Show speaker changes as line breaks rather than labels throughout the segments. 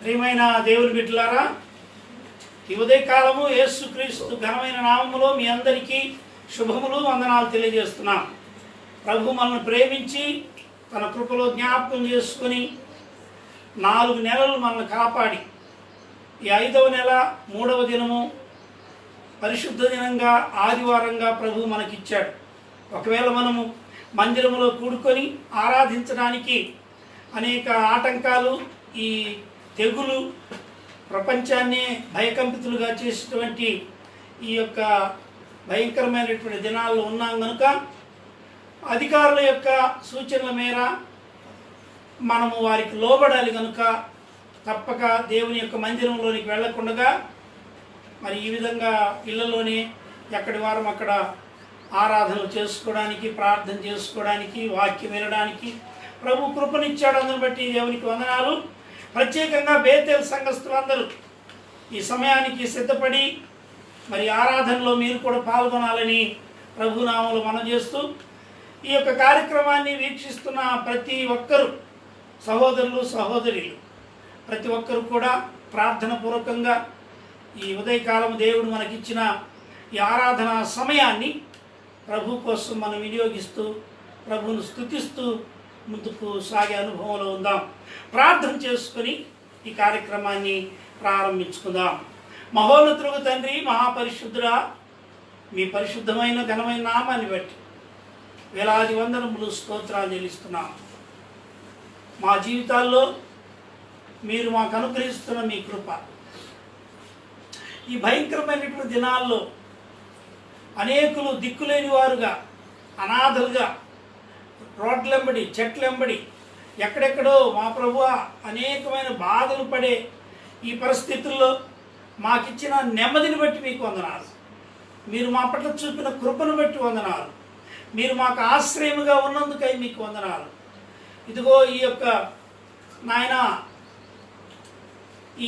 ప్రియమైన దేవుని బిడ్డలారా, ఈ ఉదయకాలము యేసుక్రీస్తు ఘనమైన నామములో మీ అందరికీ శుభములు వందనాలు తెలియజేస్తున్నాం. ప్రభు మనల్ని ప్రేమించి తన కృపలో జ్ఞాపకం చేసుకొని 4 నెలలు మనల్ని కాపాడి ఈ 5వ నెల 3వ దినము పరిశుద్ధ దినంగా ఆదివారంగా ప్రభు మనకిచ్చాడు. ఒకవేళ మనము మందిరంలో కూడుకొని ఆరాధించడానికి అనేక ఆటంకాలు, ఈ తెగులు ప్రపంచాన్నే భయకంపితులుగా చేసేటువంటి ఈ యొక్క భయంకరమైనటువంటి దినాల్లో ఉన్నాం కనుక అధికారుల యొక్క సూచనల మేర మనము వారికి లోబడాలి. కనుక తప్పక దేవుని యొక్క మందిరంలోనికి వెళ్లకుండా మరి ఈ విధంగా ఇళ్లలోనే ఎక్కడి వారం అక్కడ ఆరాధనలు చేసుకోవడానికి, ప్రార్థన చేసుకోవడానికి, వాక్యం వినడానికి ప్రభు కృపనిచ్చాడు. అందుని బట్టి దేవునికి వందనాలు. ప్రత్యేకంగా బేతేల్ సంఘస్థులందరూ ఈ సమయానికి సిద్ధపడి మరి ఆరాధనలో మీరు కూడా పాల్గొనాలని ప్రభునామములో మనం చేస్తూ ఈ యొక్క కార్యక్రమాన్ని వీక్షిస్తున్న ప్రతి ఒక్కరూ సహోదరులు సహోదరులు ప్రతి ఒక్కరు కూడా ప్రార్థన పూర్వకంగా ఈ ఉదయకాలం దేవుడు మనకిచ్చిన ఈ ఆరాధన సమయాన్ని ప్రభు కోసం మనం వినియోగిస్తూ ప్రభువును స్తుతిస్తూ ముందుకు సాగే అనుభవంలో ఉందాం. ప్రార్థన చేసుకొని ఈ కార్యక్రమాన్ని ప్రారంభించుకుందాం. మహోన్నతులకు తండ్రి, మహాపరిశుద్ధుడా, మీ పరిశుద్ధమైన ఘనమైన నామాన్ని బట్టి వేలాది వందనములు స్తోత్రాలు చెల్లిస్తున్నాం. మా జీవితాల్లో మీరు మాకు అనుగ్రహిస్తున్న మీ కృప, ఈ భయంకరమైనటువంటి దినాల్లో అనేకులు దిక్కులేని వారుగా, అనాథలుగా, రోడ్లెంబడి, చెట్లెంబడి, ఎక్కడెక్కడో మా ప్రభువ అనేకమైన బాధలు పడే ఈ పరిస్థితుల్లో మాకిచ్చిన నెమ్మదిని బట్టి మీకు వందనాలు. మీరు మా పట్ల చూపిన కృపను బట్టి వందనాలు. మీరు మాకు ఆశ్రయముగా ఉన్నందుకై మీకు వందనాలు. ఇదిగో ఈ యొక్క నాయన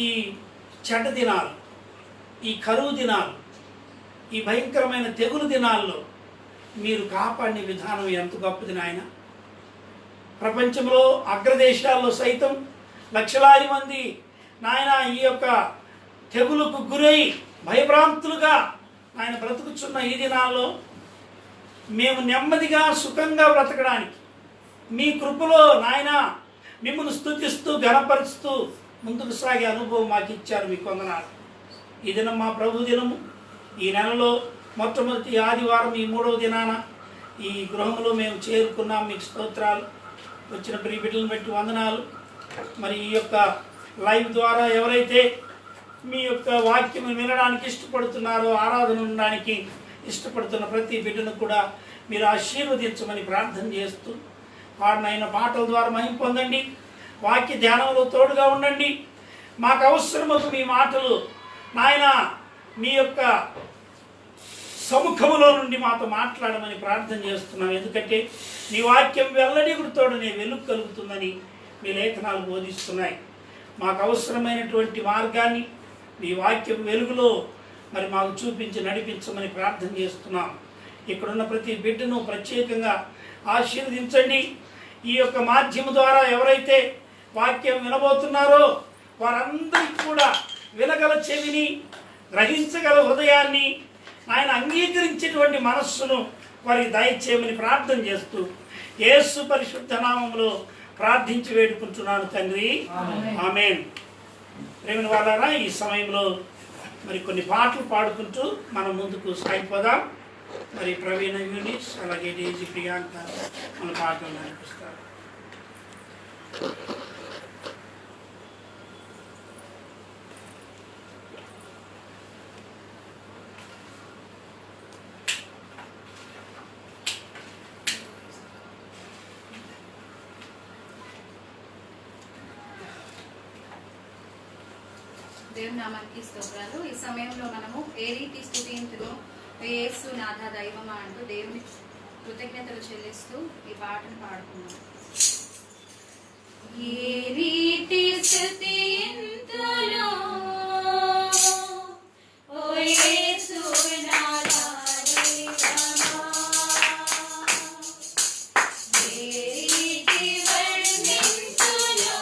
ఈ చెడ్డ దినాలు, ఈ కరువు దినాలు, ఈ భయంకరమైన తెగులు దినాల్లో మీరు కాపాడిన విధానం ఎంత గొప్పది నాయన. ప్రపంచంలో అగ్రదేశాల్లో సైతం లక్షలాది మంది నాయన ఈ యొక్క తెగులుకు గురై భయభ్రాంతులుగా ఆయన బ్రతుకుచున్న ఈ దినాల్లో మేము నెమ్మదిగా సుఖంగా బ్రతకడానికి మీ కృపలో నాయన మిమ్మల్ని స్తుతిస్తూ ఘనపరుస్తూ ముందుకు సాగే అనుభవం మాకు ఇచ్చారు. మీకు వందనాలు. ఈ దినం మా ప్రభు దినము. ఈ నెలలో మొట్టమొదటి ఆదివారం, ఈ 3వ దినాన ఈ గృహంలో మేము చేరుకున్నాం. మీకు స్తోత్రాలు. వచ్చిన ప్రియ బిడ్డలను బట్టి వందనాలు. మరి ఈ యొక్క లైవ్ ద్వారా ఎవరైతే మీ యొక్క వాక్యం వినడానికి ఇష్టపడుతున్నారో, ఆరాధన ఉండడానికి ఇష్టపడుతున్న ప్రతి బిడ్డను కూడా మీరు ఆశీర్వదించమని ప్రార్థన చేస్తూ పాడినైన పాటల ద్వారా మహిమ పొందండి. వాక్య ధ్యానంలో తోడుగా ఉండండి. మాకు అవసరమకు మీ మాటలు నాయన మీ యొక్క సముఖములో నుండి మాతో మాట్లాడమని ప్రార్థన చేస్తున్నాం. ఎందుకంటే మీ వాక్యం వెల్లడిగుడితోడనే వెలుగు కలుగుతుందని మీ లేఖనాలు బోధిస్తున్నాయి. మాకు అవసరమైనటువంటి మార్గాన్ని మీ వాక్యం వెలుగులో మరి మాకు చూపించి నడిపించమని ప్రార్థన చేస్తున్నాం. ఇక్కడున్న ప్రతి బిడ్డను ప్రత్యేకంగా ఆశీర్వదించండి. ఈ యొక్క మాధ్యమం ద్వారా ఎవరైతే వాక్యం వినబోతున్నారో వారందరికీ కూడా వినగల చెవిని, గ్రహించగల హృదయాన్ని, ఆయన అంగీకరించేటువంటి మనస్సును వారికి దయచేయమని ప్రార్థన చేస్తూ యేసు పరిశుద్ధ నామములో ప్రార్థించి వేడుకుంటున్నాను తండ్రి, ఆమేన్. ప్రేమ వాళ్ళారా, ఈ సమయంలో మరి కొన్ని పాటలు పాడుకుంటూ మనం ముందుకు సాగిపోదాం. మరి ప్రవీణ యూనిస్ అలాగే డేజీ ప్రియాంక మన పాటలు నడిపిస్తారు.
దేవుని నామానికి స్తోత్రాలు. ఈ సమయంలో మనము ఏ రీతి స్తుతింతును యేసు నాథ దైవమా అంటూ దేవుని కృతజ్ఞతలు చెల్లిస్తూ ఈ పాటను పాడుకున్నాం. ఏ రీతి స్తుతింతును ఓ యేసు నాథ దైవమా, ఏ రీతి వర్ణింతును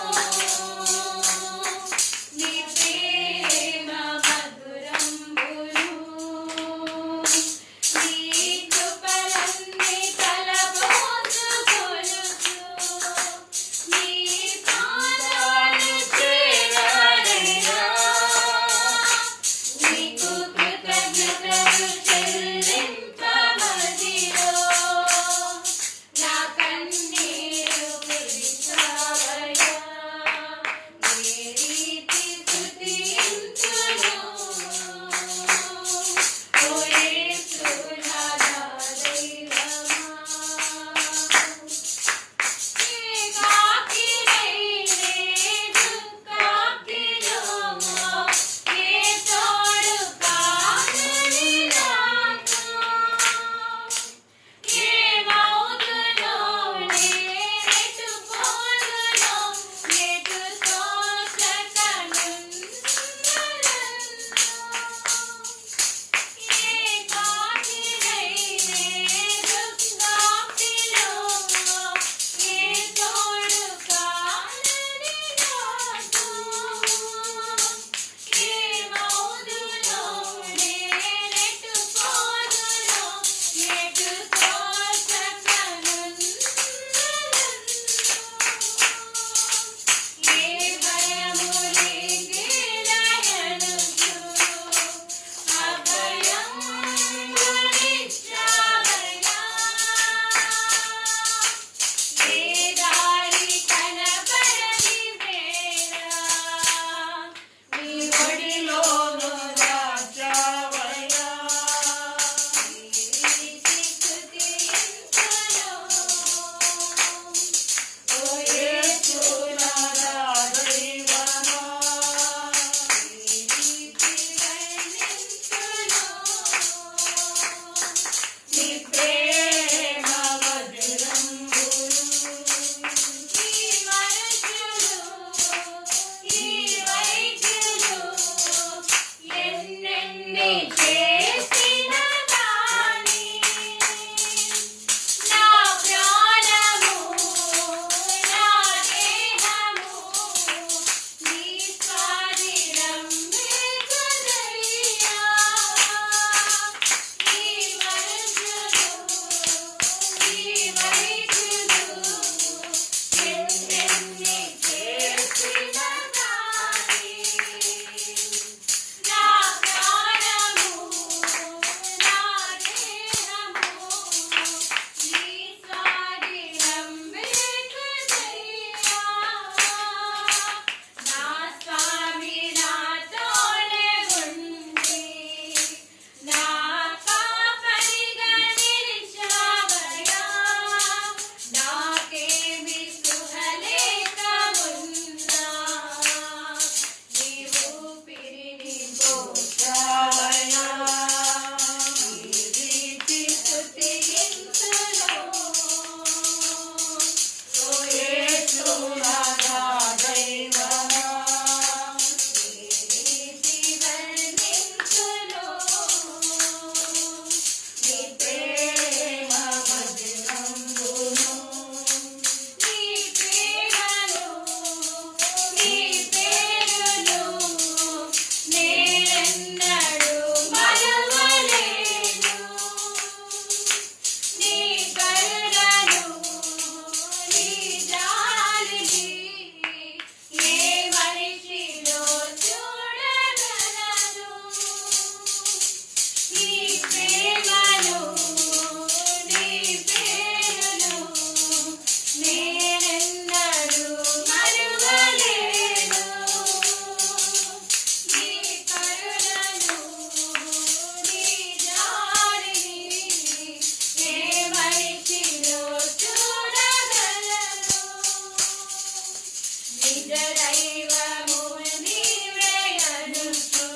దైవము నీవే అనుచు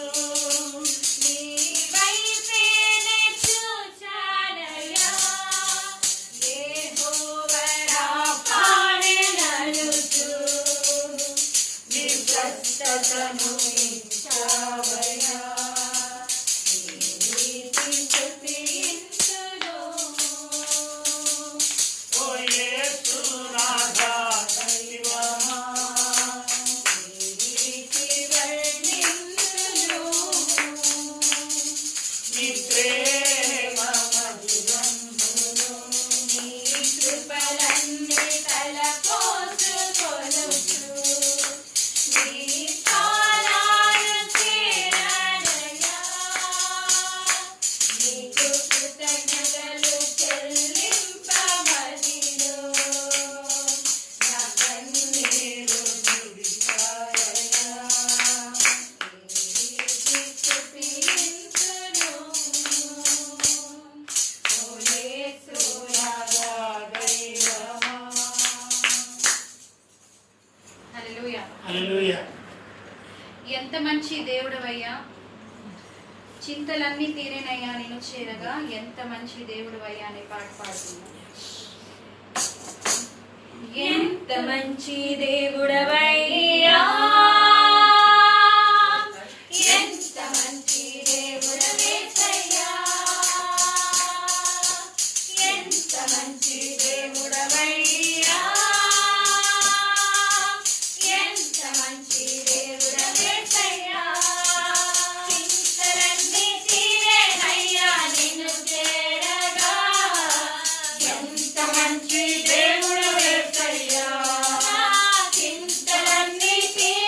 నీ వైపేనే చూచానయ్యా యెహోవా రాఫానే అనుచు నీ ప్రస్తుతము ఇచ్చావయ్యా నీ నీతి చూపించును
ఓ యేసు నాథా దైవమా
నీ నీతి వర్ణించును
నీ ప్రేమ మధురమును
నీ కృపలన్నీ తలపోసుకొనుచు నీ పాదాలు చేరనయ్యా నీకు కృతజ్ఞతలు చెల్లింపబడిను నా కన్నీరు తుడిచాయయ్యా నీ నీతి చూపించును ఓ యేసు
నాథా దైవమా.
హల్లెలూయా
హల్లెలూయా.
ఎంత మంచి దేవుడవయ్యా చింతలన్నీ తీరేనయ్యా నేను చేరగా ఎంత మంచి దేవుడవయ్యా అనే పాట పాడుతున్నా ఎంత మంచి దేవుడవయ్యా ఎంత మంచి దేవుడవేసయ్యా ఎంత మంచి దేవుడవయ్యా ఎంత మంచి దేవుడవేసయ్యా చింతలన్నీ తీరేనయ్యా నిన్ను చేరగా ఎంత మంచి దేవుడవేసయ్యా చింతలన్నీ తీరేనయ్యా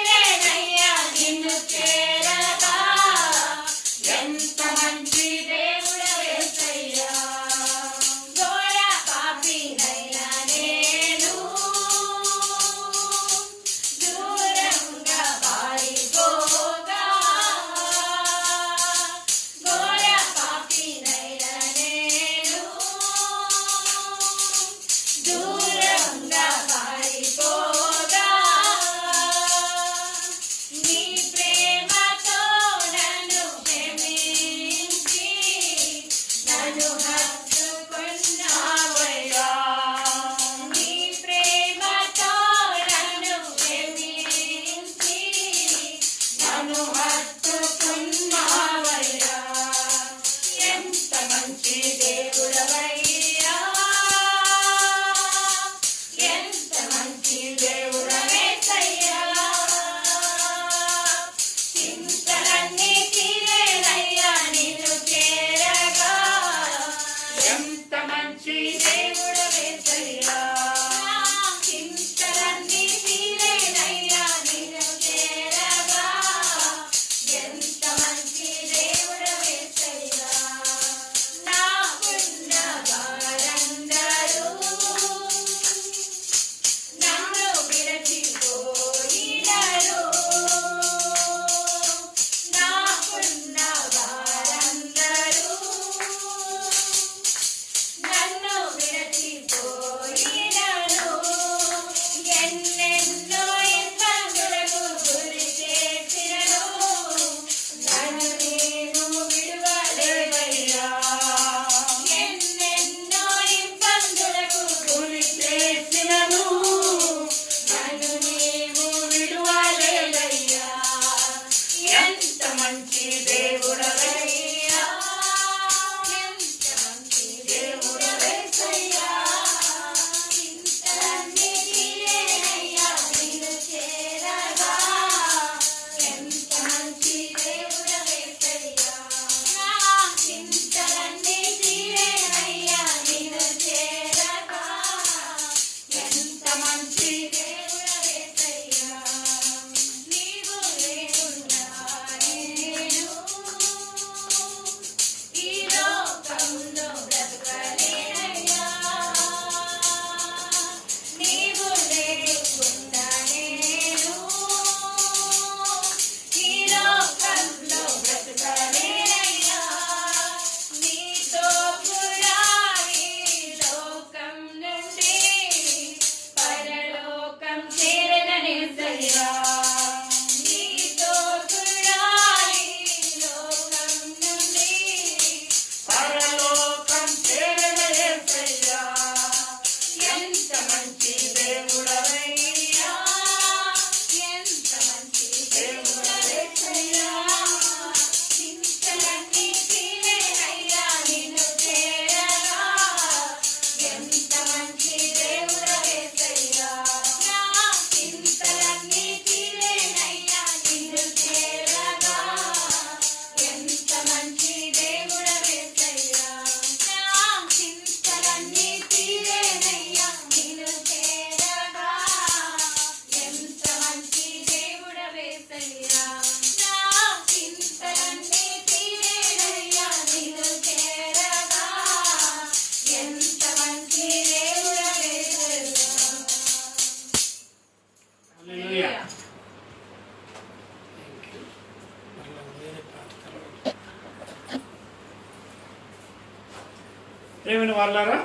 ప్రేమైన వాళ్ళారా,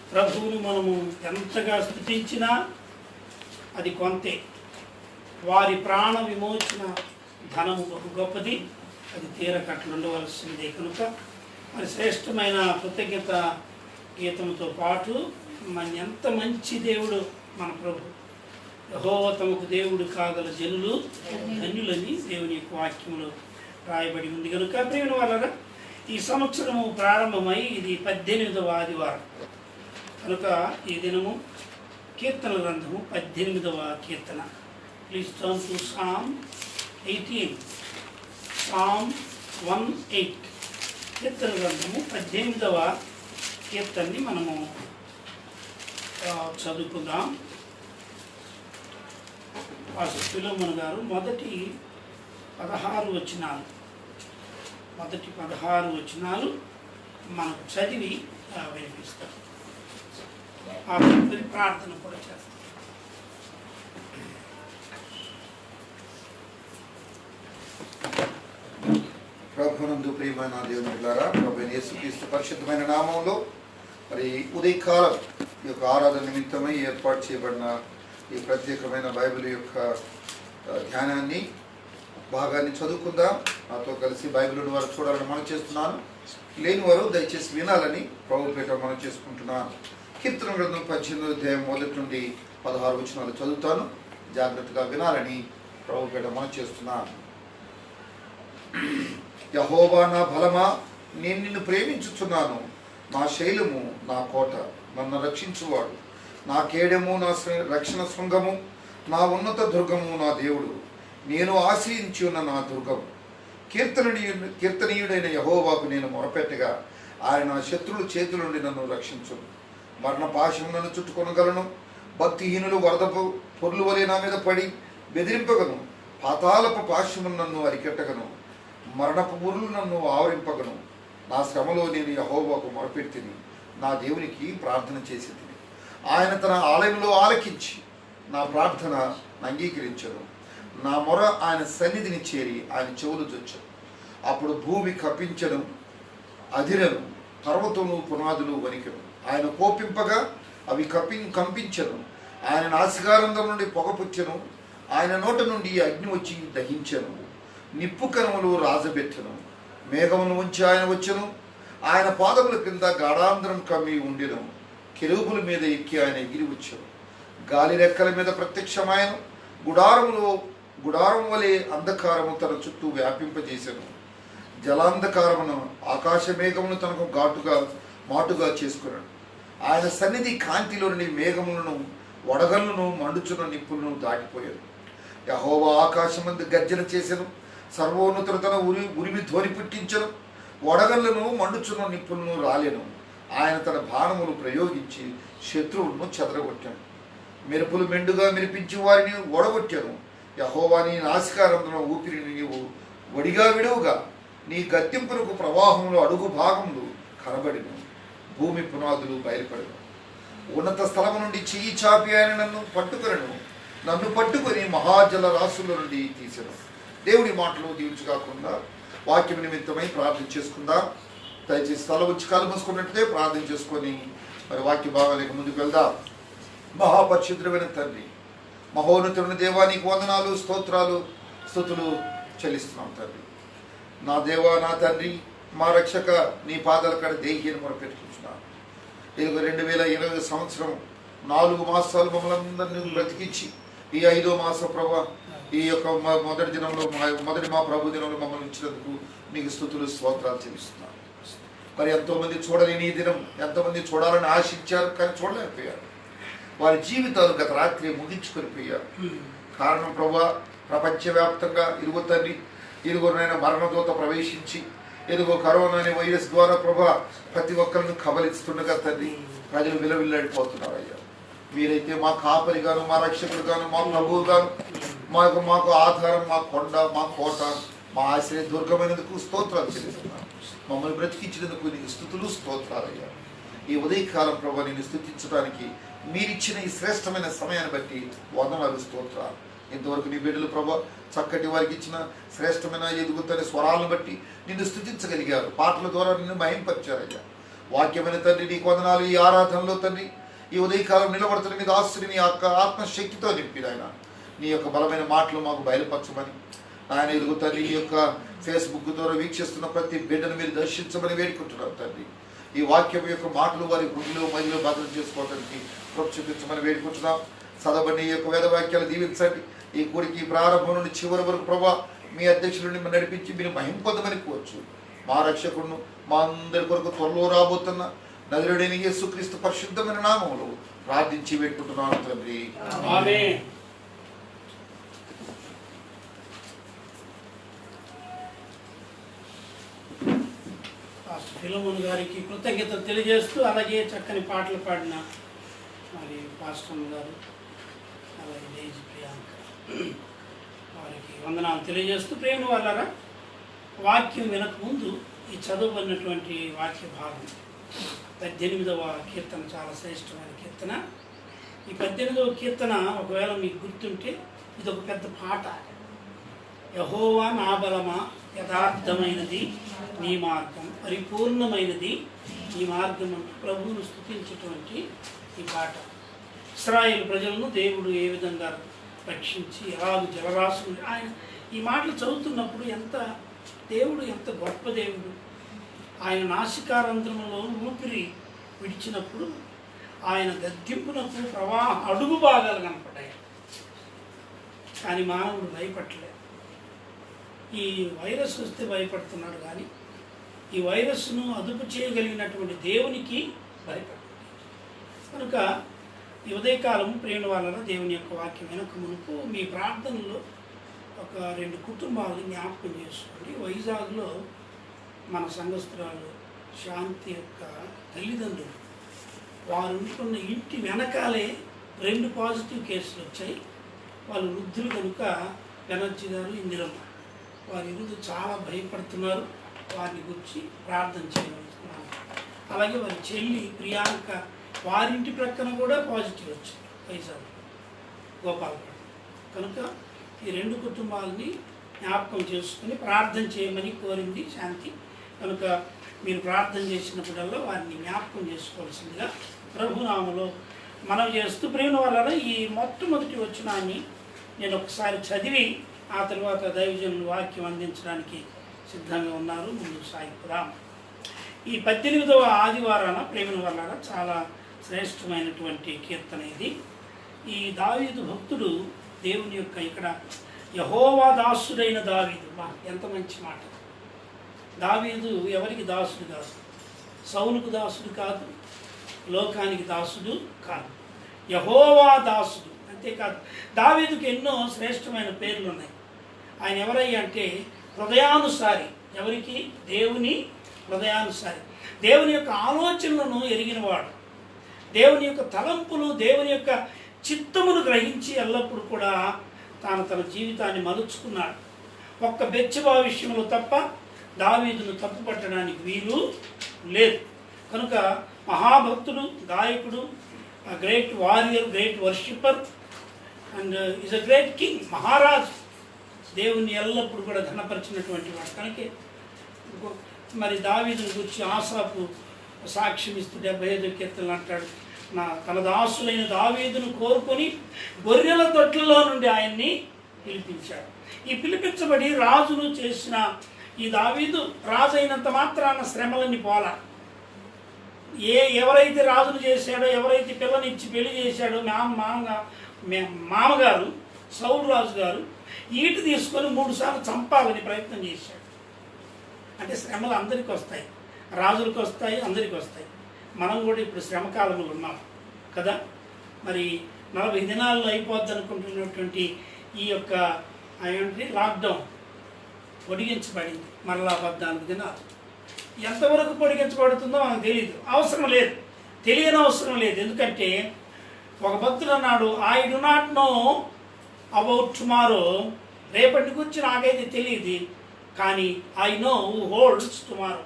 ప్రభువును మనము ఎంతగా స్తుతించినా అది కొంతే. వారి ప్రాణ విమోచన ధనము బహు గొప్పది, అది తీరకట్లుండవలసిందే. కనుక మరి శ్రేష్టమైన కృతజ్ఞత గీతంతో పాటు మన ఎంత మంచి దేవుడు మన ప్రభు. యెహోవా తమకు దేవుడు కాగల జనులు ధన్యులని దేవుని యొక్క వాక్యంలో రాయబడి ఉంది. కనుక ప్రియమైన వాళ్ళరా, ఈ సంవత్సరము ప్రారంభమై ఇది 18వ ఆదివారం కనుక ఈ దినము కీర్తన గ్రంథము 18వ కీర్తన. Please turn to Psalm 18, Psalm 1:8. కీర్తన గ్రంథము 18వ కీర్తనని మనము చదువుకుందాం. పాస్టర్ ఫిలోమోన్ గారు మొదటి 16 వచనాలు మనకు చదివి వినిపిస్తారు. ఆ తదుపరి ప్రార్థన కూడా చేస్తాం.
ప్రభునందు ప్రియమైన దేవుని బిడ్డలారా, ప్రభువైన యేసుక్రీస్తు పరిశుద్ధమైన నామంలో మరి ఉదయకాలం ఈ యొక్క ఆరాధన నిమిత్తమై ఏర్పాటు చేయబడిన ఈ ప్రత్యేకమైన బైబిల్ యొక్క ధ్యానాన్ని భాగాన్ని చదువుకుందాం. నాతో కలిసి బైబిల్ వారు చూడాలని మనం చేస్తున్నాను. లేని వారు దయచేసి వినాలని ప్రభుపేట మనం చేసుకుంటున్నాను. కీర్తన గ్రంథం 18వ అధ్యాయం మొదటి నుండి 16 వచనాలు చదువుతాను. జాగ్రత్తగా వినాలని ప్రభుపేట మనం చేస్తున్నాను. యెహోవా నా బలమా, నేను నిన్ను ప్రేమించుచున్నాను. నా శైలము, నా కోట, నన్ను రక్షించువాడు, నా కేడము, నా రక్షణ శృంగము, నా ఉన్నత దుర్గము, నా దేవుడు, నేను ఆశ్రయించి ఉన్న నా దుర్గము. కీర్తనీయుడైన యెహోవాకు నేను మొరపెట్టగా ఆయన నా శత్రువుల చేతుల నుండి నన్ను రక్షించును. మరణ పాశము నన్ను చుట్టుకొనగలను. భక్తిహీనులు వరదపు పొర్లు వలె నా మీద పడి బెదిరింపగను. పాతాళపు పాశమును నన్ను అరికెట్టగను. మరణపు ఊరులు నన్ను ఆవరింపగను. నా శ్రమలో నేను యెహోవాకు మొరపెట్టిని, నా దేవునికి ప్రార్థన చేసింది. ఆయన తన ఆలయంలో ఆలకించి నా ప్రార్థన అంగీకరించను. నా మొర ఆయన సన్నిధిని చేరి ఆయన చెవులు చొచ్చను. అప్పుడు భూమి కప్పించను, అధిరను, పర్వతములు పునాదులు వణికెను. ఆయన కోపింపగా అవి కంపించను. ఆయన నాసికారంధం నుండి పొగపుచ్చెను. ఆయన నోట నుండి అగ్ని వచ్చి దహించెను. నిప్పు కణములు రాజబెట్టెను. మేఘమును ఉంచి ఆయన వచ్చెను. ఆయన పాదముల కింద గాఢాంధ్రం కమ్మి ఉండెను. కెరూబుల మీద ఎక్కి ఆయన ఎగిరి వచ్చెను. గాలి రెక్కల మీద ప్రత్యక్షమాయను. గుడారం వలె అంధకారము తన చుట్టూ వ్యాపింపజేసెను. జలాంధకారమును ఆకాశ మేఘమును తనకు మాటుగా చేసుకున్నాడు. ఆయన సన్నిధి కాంతిలోని మేఘములను, వడగళ్ళను, మండుచున్న నిప్పులను దాటిపోయాడు. యెహోవా ఆకాశమందు గర్జన చేసెను. సర్వోన్నతుడు తన ఉరిమి ధ్వని పుట్టించను. వడగళ్ళను, మండుచున్న నిప్పులను రాలెను. ఆయన తన బాణములు ప్రయోగించి శత్రువులను చెదరగొట్టాను. మెరుపులు మెండుగా మెరిపించి వారిని ఓడగొట్టాను. యెహోవా నీ నాసికారంధ్రన ఊపిరిని నీవు వడిగా విడువుగా. నీ గద్దింపునకు ప్రవాహంలో అడుగు భాగములు కనబడిను. భూమి పునాదులు బయలుపడను. ఉన్నత స్థలము నుండి చెయ్యి చాపి ఆయన నన్ను పట్టుకొని మహాజల రాశుల నుండి తీసెను. దేవుడి మాటలు దీవించుకాకుండా వాక్యం నిమిత్తమై ప్రార్థన చేసుకుందాం. దయచేసి స్థలం వచ్చి కాలు మూసుకున్నట్లయితే ప్రార్థన చేసుకొని మరి వాక్య భాగాలకు ముందుకు వెళ్దాం. మహాపరిశుద్ధుడైన తండ్రి, మహోన్నతుడైన దేవా, నీకు వందనాలు, స్తోత్రాలు, స్తుతులు చెల్లిస్తున్నాం తండ్రి. నా దేవా, నా తండ్రి, మా రక్షక, నీ పాదాల కాడ దేహి మొరపెట్టుకుంటున్నాను. ఇదిగో 2020 సంవత్సరం 4 మాసాలు మమ్మల్ని అందరినీ బ్రతికించి ఈ 5వ మాసం ప్రభా, ఈ యొక్క మొదటి మా ప్రభు దినంలో మమ్మల్ని ఇచ్చినందుకు నీకు స్తుతులు, స్తోత్రాలు చెల్లిస్తున్నాను. మరి ఎంతోమంది చూడలేని ఈ దినం, ఎంతోమంది చూడాలని ఆశించారు కానీ చూడలేకపోయారు. వారి జీవితాలు గత రాత్రి ముగించుకొని పోయారు. కారణం ప్రభా, ప్రపంచవ్యాప్తంగా ఇరుగు తండ్రి, ఇరుగురునైనా మరణదూత ప్రవేశించి ఇదిగో కరోనా అనే వైరస్ ద్వారా ప్రభా ప్రతి ఒక్కరిని కబలిస్తుండగా తండ్రి ప్రజలు విలవిల్లాడిపోతున్నారు. అయ్యా, మీరైతే మా కాపరిగాను, మా రక్షకుడుగాను, మా ప్రభువుగాను, మాకు ఆధారం, మా కొండ, మా కోట, మా ఆశ్రయ దుర్గమైనందుకు స్తోత్రాలు చెల్లిస్తున్నాను. మమ్మల్ని బ్రతికించినందుకు నీకు స్తుతులు, స్తోత్రాలయ్యా. ఈ ఉదయకాలం ప్రభా నేను స్తుతించడానికి మీరిచ్చిన ఈ శ్రేష్టమైన సమయాన్ని బట్టి వందనాలు, స్తోత్రాలు. ఇంతవరకు నీ బిడ్డలు ప్రభా చక్కటి వారికి ఇచ్చిన శ్రేష్టమైన ఎదుగుతున్న స్వరాలను బట్టి నిన్ను స్తుతించగలిగారు. పాటల ద్వారా నిన్ను మహింపరిచారయ్యా. వాక్యమైన తండ్రి నీకు వందనాలు. ఈ ఆరాధనలో తండ్రి ఈ ఉదయకాలం నిలబడుతున్న మీ దాసుని నీ యొక్క ఆత్మశక్తితో నింపి ఆయన నీ యొక్క బలమైన మాటలు మాకు బయలుపరచమని ఆయన ఎదుగు తండ్రి ఈ యొక్క ఫేస్బుక్ ద్వారా వీక్షిస్తున్న ప్రతి బిడ్డను మీరు దర్శించమని వేడుకుంటున్నారు తండ్రి. ఈ వాక్యం యొక్క మాటలు వారి గుండెలో మధ్యలో భద్రం చేసుకోవడానికి కృప చూపించమని వేడుకుంటున్నాం. చదవబడిన ఈ యొక్క వేద వాక్యాలు దీవించండి. ఈ కూడికి ప్రారంభం నుండి చివరి వరకు ప్రభా మీ అధ్యక్షుడిని నడిపించి మీరు మహిమ పొందమని కోవచ్చు. మా రక్షకుడును మా అందరి కొరకు త్వరలో రాబోతున్న నజరేయుడైన యేసుక్రీస్తు పరిశుద్ధమైన నామములో ప్రార్థించి పెట్టుకుంటున్నాను తండ్రి.
ఆమేన్. పాస్టర్ ఫిలోమోన్ గారికి కృతజ్ఞతలు తెలియజేస్తూ అలాగే చక్కని పాటలు పాడిన మరి పాస్టర్ గారు అలాగే డేజీ ప్రియాంక వారికి వందనాలు తెలియజేస్తూ ప్రేమ వాళ్ళరా వాక్యం వినకముందు ఈ చదువుకున్నటువంటి వాక్య భాగం 18వ కీర్తన చాలా శ్రేష్టమైన కీర్తన. ఈ 18వ కీర్తన ఒకవేళ మీకు గుర్తుంటే ఇది ఒక పెద్ద పాట. యెహోవా నా బలమా, యథార్థమైనది నీ మార్గం, పరిపూర్ణమైనది నీ మార్గం అంటూ ప్రభువును స్తుతించేటువంటి ఈ పాట. ఇశ్రాయేలు ప్రజలను దేవుడు ఏ విధంగా రక్షించి ఎలాగ జలరాశులు ఆయన ఈ మాటలు చదువుతున్నప్పుడు దేవుడు ఎంత గొప్ప దేవుడు. ఆయన నాసికారంధ్రములో ఊపిరి విడిచినప్పుడు ఆయన గద్దింపునకు అడుగు భాగాలు కనపడ్డాయి. కానీ మానవుడు భయపడలేదు. ఈ వైరస్ వస్తే భయపడుతున్నాడు, కానీ ఈ వైరస్ను అదుపు చేయగలిగినటువంటి దేవునికి భయపడలేదు. కనుక ఈ ఉదయకాలం ప్రేమ వలన దేవుని యొక్క వాక్యం వెనక మునుపు మీ ప్రార్థనలో ఒక 2 కుటుంబాలను జ్ఞాపకం చేసుకోండి. వైజాగ్లో మన సంఘస్థురాలు శాంతి యొక్క తల్లిదండ్రులు వారు ఉంటున్న ఇంటి వెనకాలే 2 పాజిటివ్ కేసులు వచ్చాయి. వాళ్ళు వృద్ధులు కనుక బెనర్జీ గారు, ఇందిరమ్మ వారిరువురు చాలా భయపడుతున్నారు. వారిని గురించి ప్రార్థన చేయగలుగుతున్నారు. అలాగే వారి చెల్లి ప్రియాంక వారింటి ప్రక్కన కూడా పాజిటివ్ వచ్చింది వైజాగ్ గోపాలపట్నం. కనుక ఈ 2 కుటుంబాలని జ్ఞాపకం చేసుకుని ప్రార్థన చేయమని కోరింది శాంతి. కనుక మీరు ప్రార్థన చేసినప్పుడల్లా వారిని జ్ఞాపకం చేసుకోవాల్సిందిగా ప్రభునామలో మనం చేస్తూ ప్రేమ వలన ఈ మొట్టమొదటి వచనాన్ని నేను ఒకసారి చదివి ఆ తర్వాత దైవజనులు వాక్యం అందించడానికి సిద్ధంగా ఉన్నారు. ముందుకు సాగిపోదాం. ఈ 18వ ఆదివారాన ప్రేమ వలన చాలా శ్రేష్టమైనటువంటి కీర్తన ఇది. ఈ దావీదు భక్తుడు దేవుని యొక్క ఇక్కడ యెహోవా దాసుడైన దావీదు. ఎంత మంచి మాట. దావీదు ఎవరికి దాసుడు కాదు, సౌలుకు దాసుడు కాదు, లోకానికి దాసుడు కాదు, యెహోవా దాసుడు. అంతేకాదు దావీదుకి ఎన్నో శ్రేష్టమైన పేర్లు ఉన్నాయి. ఆయన ఎవరయ్యా అంటే హృదయానుసారి. ఎవరికి? దేవుని హృదయానుసారి. దేవుని యొక్క ఆలోచనలను ఎరిగినవాడు, దేవుని యొక్క తలంపులు, దేవుని యొక్క చిత్తమును గ్రహించి ఎల్లప్పుడూ కూడా తన జీవితాన్ని మలుచుకున్నాడు. ఒక్క బెత్షెబా విషయంలో తప్ప దావీదును తప్పుపట్టడానికి వీలు లేదు. కనుక మహాభక్తుడు, గాయకుడు, great warrior, great worshipper and is a great king, మహారాజు. దేవుని ఎల్లప్పుడూ కూడా ఘనపరిచినటువంటి వాడు. కనుక మరి దావీదుని గురించి ఆసాపు సాక్ష్యం ఇస్తూ 75 కీర్తనలు అంటాడు, తన దాసులైన దావీదును కోరుకొని గొర్రెల దొడ్లలో నుండి ఆయన్ని పిలిపించాడు. ఈ పిలిపించబడి రాజును చేసిన ఈ దావీదు రాజు అయినంత మాత్రాన శ్రమలన్నీ పోలా. ఎవరైతే రాజును చేశాడో, ఎవరైతే పిల్లనిచ్చి పెళ్లి చేశాడో మామగారు సౌలు రాజు గారు ఈటు తీసుకొని 3 సార్లు చంపాలని ప్రయత్నం చేశాడు. అంటే శ్రమలు అందరికీ వస్తాయి, రాజులకు వస్తాయి, అందరికీ వస్తాయి. మనం కూడా ఇప్పుడు శ్రమకాలంలో ఉన్నాం కదా. మరి 40 దినాల్లో అయిపోద్ది అనుకుంటున్నటువంటి ఈ యొక్క ఏమంటే లాక్డౌన్ పొడిగించబడింది. మరలా 14 దినాలు. ఎంతవరకు పొడిగించబడుతుందో మనకు తెలియదు, అవసరం లేదు, తెలియని అవసరం లేదు. ఎందుకంటే ఒక భక్తుడు అన్నాడు, I do not know about tomorrow. రేపటి గురించి నాకైతే తెలియదు, కానీ I know who holds tomorrow.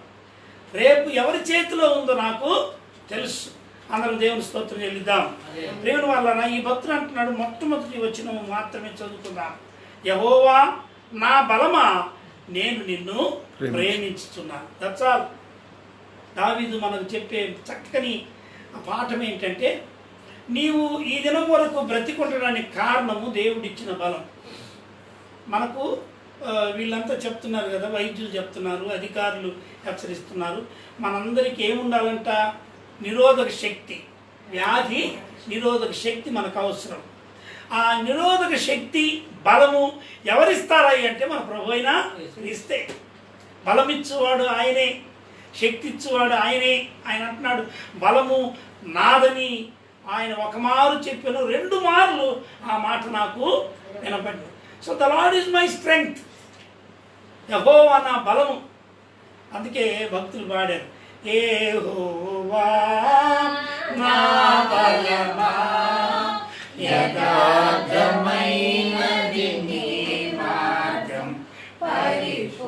రేపు ఎవరి చేతిలో ఉందో నాకు తెలుసు. అందరం దేవుని స్తోత్రం చెల్లిద్దాం. దేవుని వలన ఈ భక్తుడు అంటున్నాడు, మొట్టమొదటి వచనం మాత్రమే చదువుకుందాం. యెహోవా నా బలమా, నేను నిన్ను ప్రేమించుతున్నాను. That's all. దావీదు మనకు చెప్పే చక్కని పాఠం ఏంటంటే, నీవు ఈ దినం వరకు బ్రతికుండడానికి కారణము దేవుడిచ్చిన బలం. మనకు వీళ్ళంతా చెప్తున్నారు కదా, వైద్యులు చెప్తున్నారు, అధికారులు హెచ్చరిస్తున్నారు, మనందరికీ ఏముండాలంట? నిరోధక శక్తి, వ్యాధి నిరోధక శక్తి మనకు అవసరం. ఆ నిరోధక శక్తి బలము ఎవరిస్తారా అంటే మన ప్రభు అయినా ఇస్తే. బలమిచ్చువాడు ఆయనే, శక్తి ఇచ్చువాడు ఆయనే. ఆయన అంటున్నాడు బలము నాదని. ఆయన ఒక మారు చెప్పిన 2 మార్లు ఆ మాట నాకు వినపడింది. So the Lord is my strength, Jehovah నా బలము. అందుకే భక్తులు పాడారు, యెహోవా నా బలమా యథార్థమైనది నీ మార్గం, పరిపూర్ణమైనది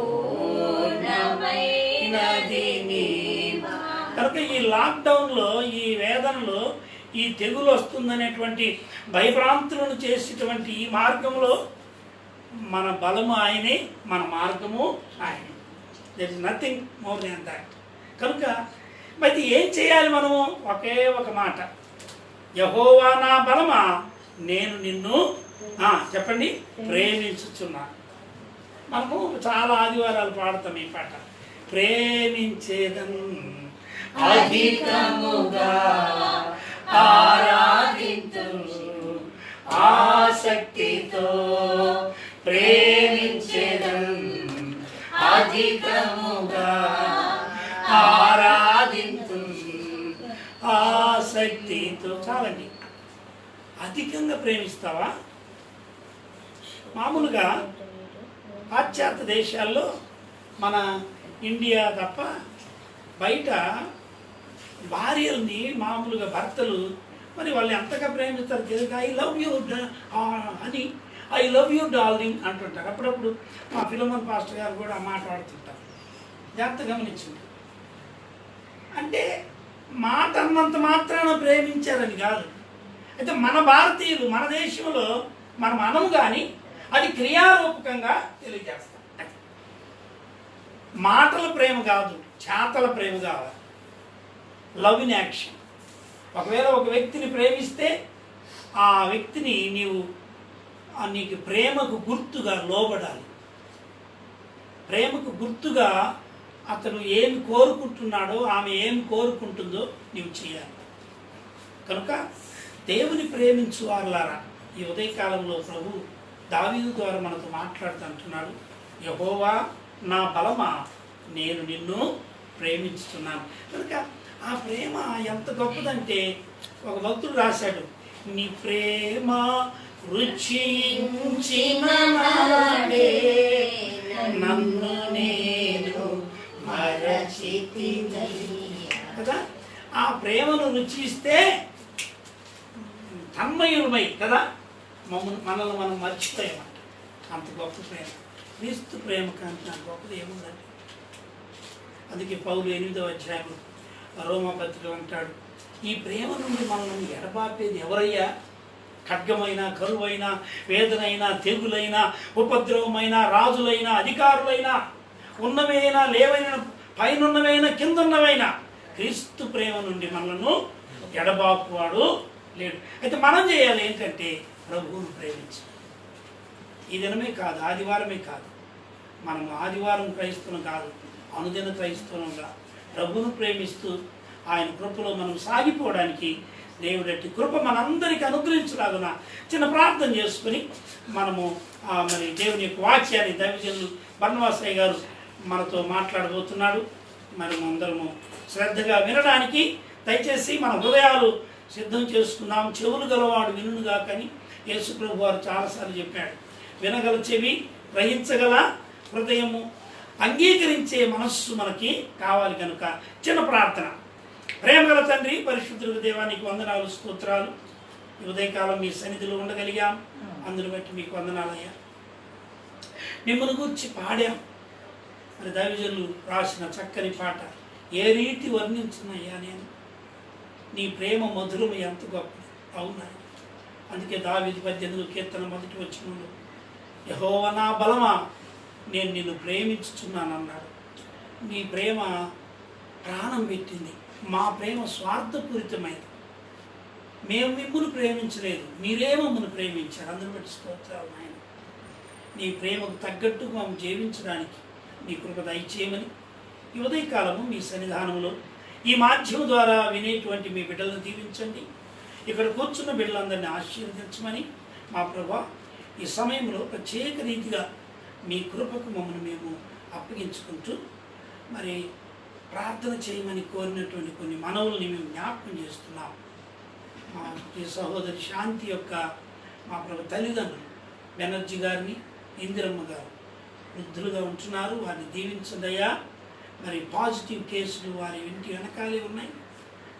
నీ మార్గం. కనుక ఈ లాక్డౌన్లో, ఈ వేదనలో, ఈ తెగులు వస్తుందనేటువంటి భయభ్రాంతులను చేసేటువంటి ఈ మార్గంలో మన బలము ఆయనే, మన మార్గము ఆయనే. There is nothing more than that. కనుక మరి ఏం చేయాలి మనము? ఒకే ఒక మాట, యెహోవా నా బలమా నేను నిన్ను చెప్పండి ప్రేమించుచున్నా. మనము చాలా ఆదివారాలు పాడతాం ఈ పాట. ప్రేమించేదన్ అధికముగా ఆరాధింతును ఆసక్తితో, ప్రేమించేదన్ అధికముగా ఆరాధింతును ఆసక్తితో. చాలండి. అధికంగా ప్రేమిస్తావా? మామూలుగా పాశ్చాత్య దేశాల్లో, మన ఇండియా తప్ప బయట భార్యల్ని మామూలుగా భర్తలు మరి వాళ్ళు ఎంతగా ప్రేమిస్తారు తెలుగు. ఐ లవ్ యూ అని, ఐ లవ్ యూ డార్లింగ్ అంటుంటారు. అప్పుడప్పుడు మా ఫిలోమన్ పాస్టర్ గారు కూడా మాట్లాడుతుంటారు. జాగ్రత్త గమనించింది. అంటే మాట అన్నంత మాత్రాన ప్రేమించారని కాదు. అయితే మన భారతీయులు, మన దేశంలో మనం అనము కానీ అది క్రియారూపకంగా తెలియజేస్తాం. మాటల ప్రేమ కాదు, చేతల ప్రేమ కావాలి. Love in action. ఒకవేళ ఒక వ్యక్తిని ప్రేమిస్తే ఆ వ్యక్తిని నీకు ప్రేమకు గుర్తుగా లోబడాలి. ప్రేమకు గుర్తుగా అతను ఏమి కోరుకుంటున్నాడో, ఆమె ఏమి కోరుకుంటుందో నీవు చేయాలి. కనుక దేవుని ప్రేమించు వారలారా, ఈ ఉదయకాలంలో ప్రభు దావీదు ద్వారా మనతో మాట్లాడుతుంటున్నాడు, యెహోవా నా బలమా నేను నిన్ను ప్రేమించుతున్నాను. కనుక ఆ ప్రేమ ఎంత గొప్పదంటే ఒక భక్తుడు రాశాడు, నీ ప్రేమ రుచించిన నాడే నన్ను నేను మరచితిని. కదా, ఆ ప్రేమను రుచిస్తే తన్మయులమై కదా మనల్ని మనం మర్చిపోయామంట. అంత గొప్ప ప్రేమ. క్రీస్తు ప్రేమ కంటే అంత గొప్పది ఏముందండి. అందుకే పౌలు 8వ అధ్యాయం రోమాపత్రికలో అంటాడు, ఈ ప్రేమ నుండి మనల్ని ఎడబాపేది ఎవరయ్యా? ఖడ్గమైన, కరువైనా, వేదనైనా, తెగులైనా, ఉపద్రవమైనా, రాజులైనా, అధికారులైనా, ఉన్నవైనా, లేవైనా, పైనున్నవైనా, కిందున్నవైనా క్రీస్తు ప్రేమ నుండి మనల్ని ఎడబాపువాడు లేడు. అయితే మనం చేయాలి ఏంటంటే ప్రభువును ప్రేమించి. ఈ దినమే కాదు, ఆదివారమే కాదు, మనం ఆదివారం క్రైస్తవం కాదు, అనుదిన క్రైస్తవంగా ప్రభువును ప్రేమిస్తూ ఆయన కృపలో మనం సాగిపోవడానికి దేవుడట్టి కృప మనందరికీ అనుగ్రహించలాగున చిన్న ప్రార్థన చేసుకుని మనము మరి దేవుని యొక్క వాక్యాన్ని దైవజనులు బర్నవాసయ్య గారు మనతో మాట్లాడబోతున్నాడు. మనము అందరము శ్రద్ధగా వినడానికి దయచేసి మన హృదయాలు సిద్ధం చేసుకుందాం. చెవులు గలవాడు వినుగా కానీ యేసు ప్రభు వారు చాలాసార్లు చెప్పాడు. వినగల చెవి, గ్రహించగల హృదయము, అంగీకరించే మనస్సు మనకి కావాలి. కనుక చిన్న ప్రార్థన. ప్రేమగల తండ్రి, పరిశుద్ధులకు దేవానికి వందనాలు, స్తోత్రాలు. ఈ ఉదయకాలం మీ సన్నిధిలో ఉండగలిగాం, అందును బట్టి మీకు వందనాలయ్యా. మిమ్మల్ని గురించి పాడాం. మరి దైవజనులు రాసిన చక్కని పాట ఏ రీతి వర్ణించున్నాయ్యా నేను, నీ ప్రేమ మధురము ఎంత గొప్పది. అవునా? అందుకే దావీదు 18వ కీర్తన 1వ వచనంలో యెహోవా నా బలమా నేను నిన్ను ప్రేమించుచున్నాను అన్నాడు. నీ ప్రేమ ప్రాణం పెట్టింది. మా ప్రేమ స్వార్థపూరితమైంది. మేము మిమ్మల్ని ప్రేమించలేదు, మీరే మమ్మల్ని ప్రేమించారు. అందరూ బట్టి స్తోత్రాలు నాయన. నీ ప్రేమకు తగ్గట్టు మేము జీవించడానికి నీ కృప దయచేయమని ఈ ఉదయకాలము మీ సన్నిధానంలో ఈ మాధ్యమం ద్వారా వినేటువంటి మీ బిడ్డలను దీవించండి. ఇక్కడ కూర్చున్న బిడ్డలందరినీ ఆశీర్వదించమని మా ప్రభా ఈ సమయంలో ప్రత్యేక రీతిగా మీ కృపకు మమ్మల్ని మేము అప్పగించుకుంటూ మరి ప్రార్థన చేయమని కోరినటువంటి కొన్ని మనవుల్ని మేము జ్ఞాపకం చేస్తున్నాం. మా ప్రియ సహోదరి శాంతి యొక్క మా ప్రభు తల్లిదండ్రులు బెనర్జీ గారిని, ఇందిరమ్మ గారు వృద్ధులుగా ఉంటున్నారు, వారిని దీవించదయ్యా. మరి పాజిటివ్ కేసులు వారి ఇంటి వెనకాలే ఉన్నాయి,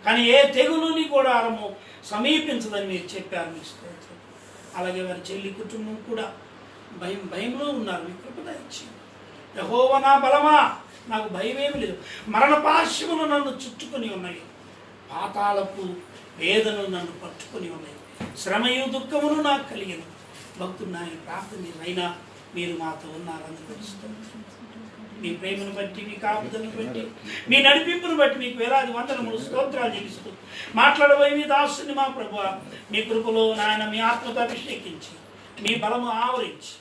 కానీ ఏ తెగులుని కూడా ఆరము సమీపించదని మీరు చెప్పారు. మీ స్తోత్రం. అలాగే వారి చెల్లి కుటుంబం కూడా భయంలో ఉన్నారు. మీ కృప దయచేయండి. యెహోవా నా బలమా, నాకు భయమేమి లేదు. మరణ పాశములు నన్ను చుట్టుకొని ఉన్నాయి, పాతాళపు వేదనలు నన్ను పట్టుకొని ఉన్నాయి, శ్రమయు దుఃఖమును నాకు కలిగిన. భక్తుడు ఆయన ప్రార్థన అయినా మీరు మాతో ఉన్నారు. అందుకు మీ ప్రేమను బట్టి, మీ కాపుదలను బట్టి, మీ నడిపింపును బట్టి మీకు వేలాది వందనములు స్తోత్రాలు చెల్లిస్తూ మాట్లాడబోయే మీ దాసుని మా ప్రభువా మీ కృపలో నాయన మీ ఆత్మతో అభిషేకించి మీ బలము ఆవరించి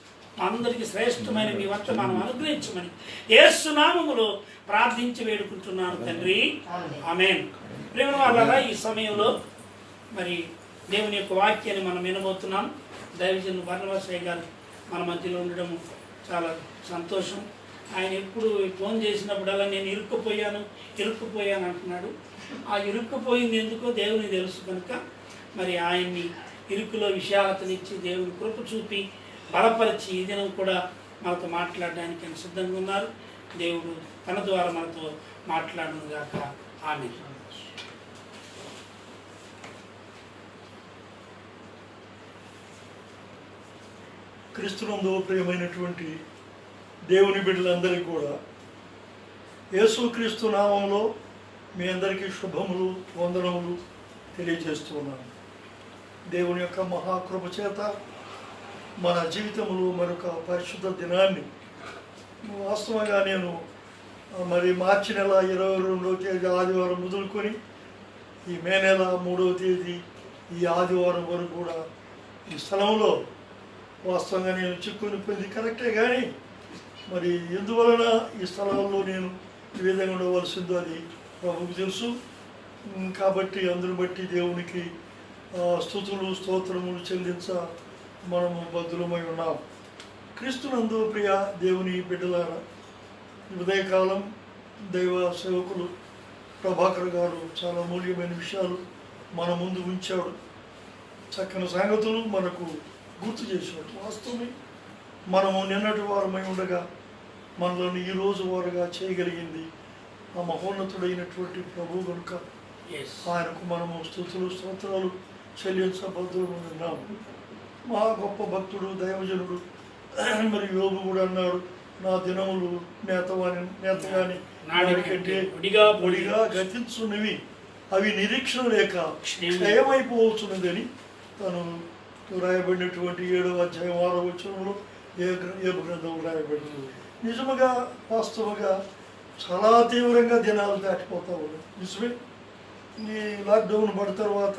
అందరికీ శ్రేష్టమైన మీ వర్తమానం అనుగ్రహించమని యేసు నామములో ప్రార్థించి వేడుకుంటున్నాను తండ్రి, ఆమేన్. ప్రేమ వాళ్ళ ఈ సమయంలో మరి దేవుని యొక్క వాక్యాన్ని మనం వినబోతున్నాం. దైవజనులు బర్నబాసయ్య గారు మన మధ్యలో ఉండడం చాలా సంతోషం. ఆయన ఎప్పుడు ఫోన్ చేసినప్పుడల్లా నేను ఇరుక్కుపోయాను అంటున్నాడు. ఆ ఇరుక్కుపోయింది ఎందుకో దేవునికి తెలుసు కనుక మరి ఆయన్ని ఇరుకులో విశాలతనిచ్చి దేవుని కృప చూపి బలపరిచి ఈ దినం కూడా మనతో మాట్లాడడానికి ఆయన సిద్ధంగా ఉన్నారు. దేవుడు తన ద్వారా మనతో మాట్లాడను గాక. ఆమేన్.
క్రీస్తునందు ప్రియమైనటువంటి దేవుని బిడ్డలందరికీ కూడా యేసుక్రీస్తు నామంలో మీ అందరికీ శుభములు, వందనములు తెలియజేస్తున్నాను. దేవుని యొక్క మహాకృప చేత మన జీవితంలో మరొక పరిశుద్ధ దినాన్ని వాస్తవంగా నేను మరి మార్చి నెల 22వ తేదీ ఆదివారం మొదలుకొని ఈ మే నెల 3వ తేదీ ఈ ఆదివారం వరకు కూడా ఈ స్థలంలో వాస్తవంగా నేను చిక్కుని పొంది కరెక్టే, కానీ మరి ఎందువలన ఈ స్థలంలో నేను ఈ విధంగా ఉండవలసిందో అది ప్రభువుకు తెలుసు. కాబట్టి అందుని బట్టి దేవునికి స్తుతులు స్తోత్రములు చెల్లించ మనము బద్ధులమై ఉన్నాం. క్రీస్తునందు ప్రియ దేవుని బిడ్డలారా, ఉదయకాలం దైవ సేవకులు ప్రభాకర్ గారు చాలా మూల్యమైన విషయాలు మన ముందు ఉంచాడు. చక్కని సంగతులు మనకు గుర్తు చేశాడు. వాస్తవమే మనము నిన్నటి వారమై ఉండగా మనలోని ఈరోజు వారుగా చేయగలిగింది ఆ మహోన్నతుడైనటువంటి ప్రభువు కనుక ఆయనకు మనము స్తుతులు స్తోత్రాలు చెల్లించబద్ధులు ఉన్నాము. మా గొప్ప భక్తుడు దైవజనుడు మరి యోగు కూడా అన్నాడు, నా దినములు నేతగాని కంటే పొడిగా గతించున్నవి, అవి నిరీక్షణ లేక క్షయమైపోవచ్చున్నదని తను రాయబడినటువంటి 7వ అధ్యాయం 6వ వచనంలో ఏ గ్రంథం రాయబడింది. నిజముగా వాస్తవంగా చాలా తీవ్రంగా దినాలు దాటిపోతా ఉన్నాయి. నిజమే, ఈ లాక్డౌన్ పడిన తర్వాత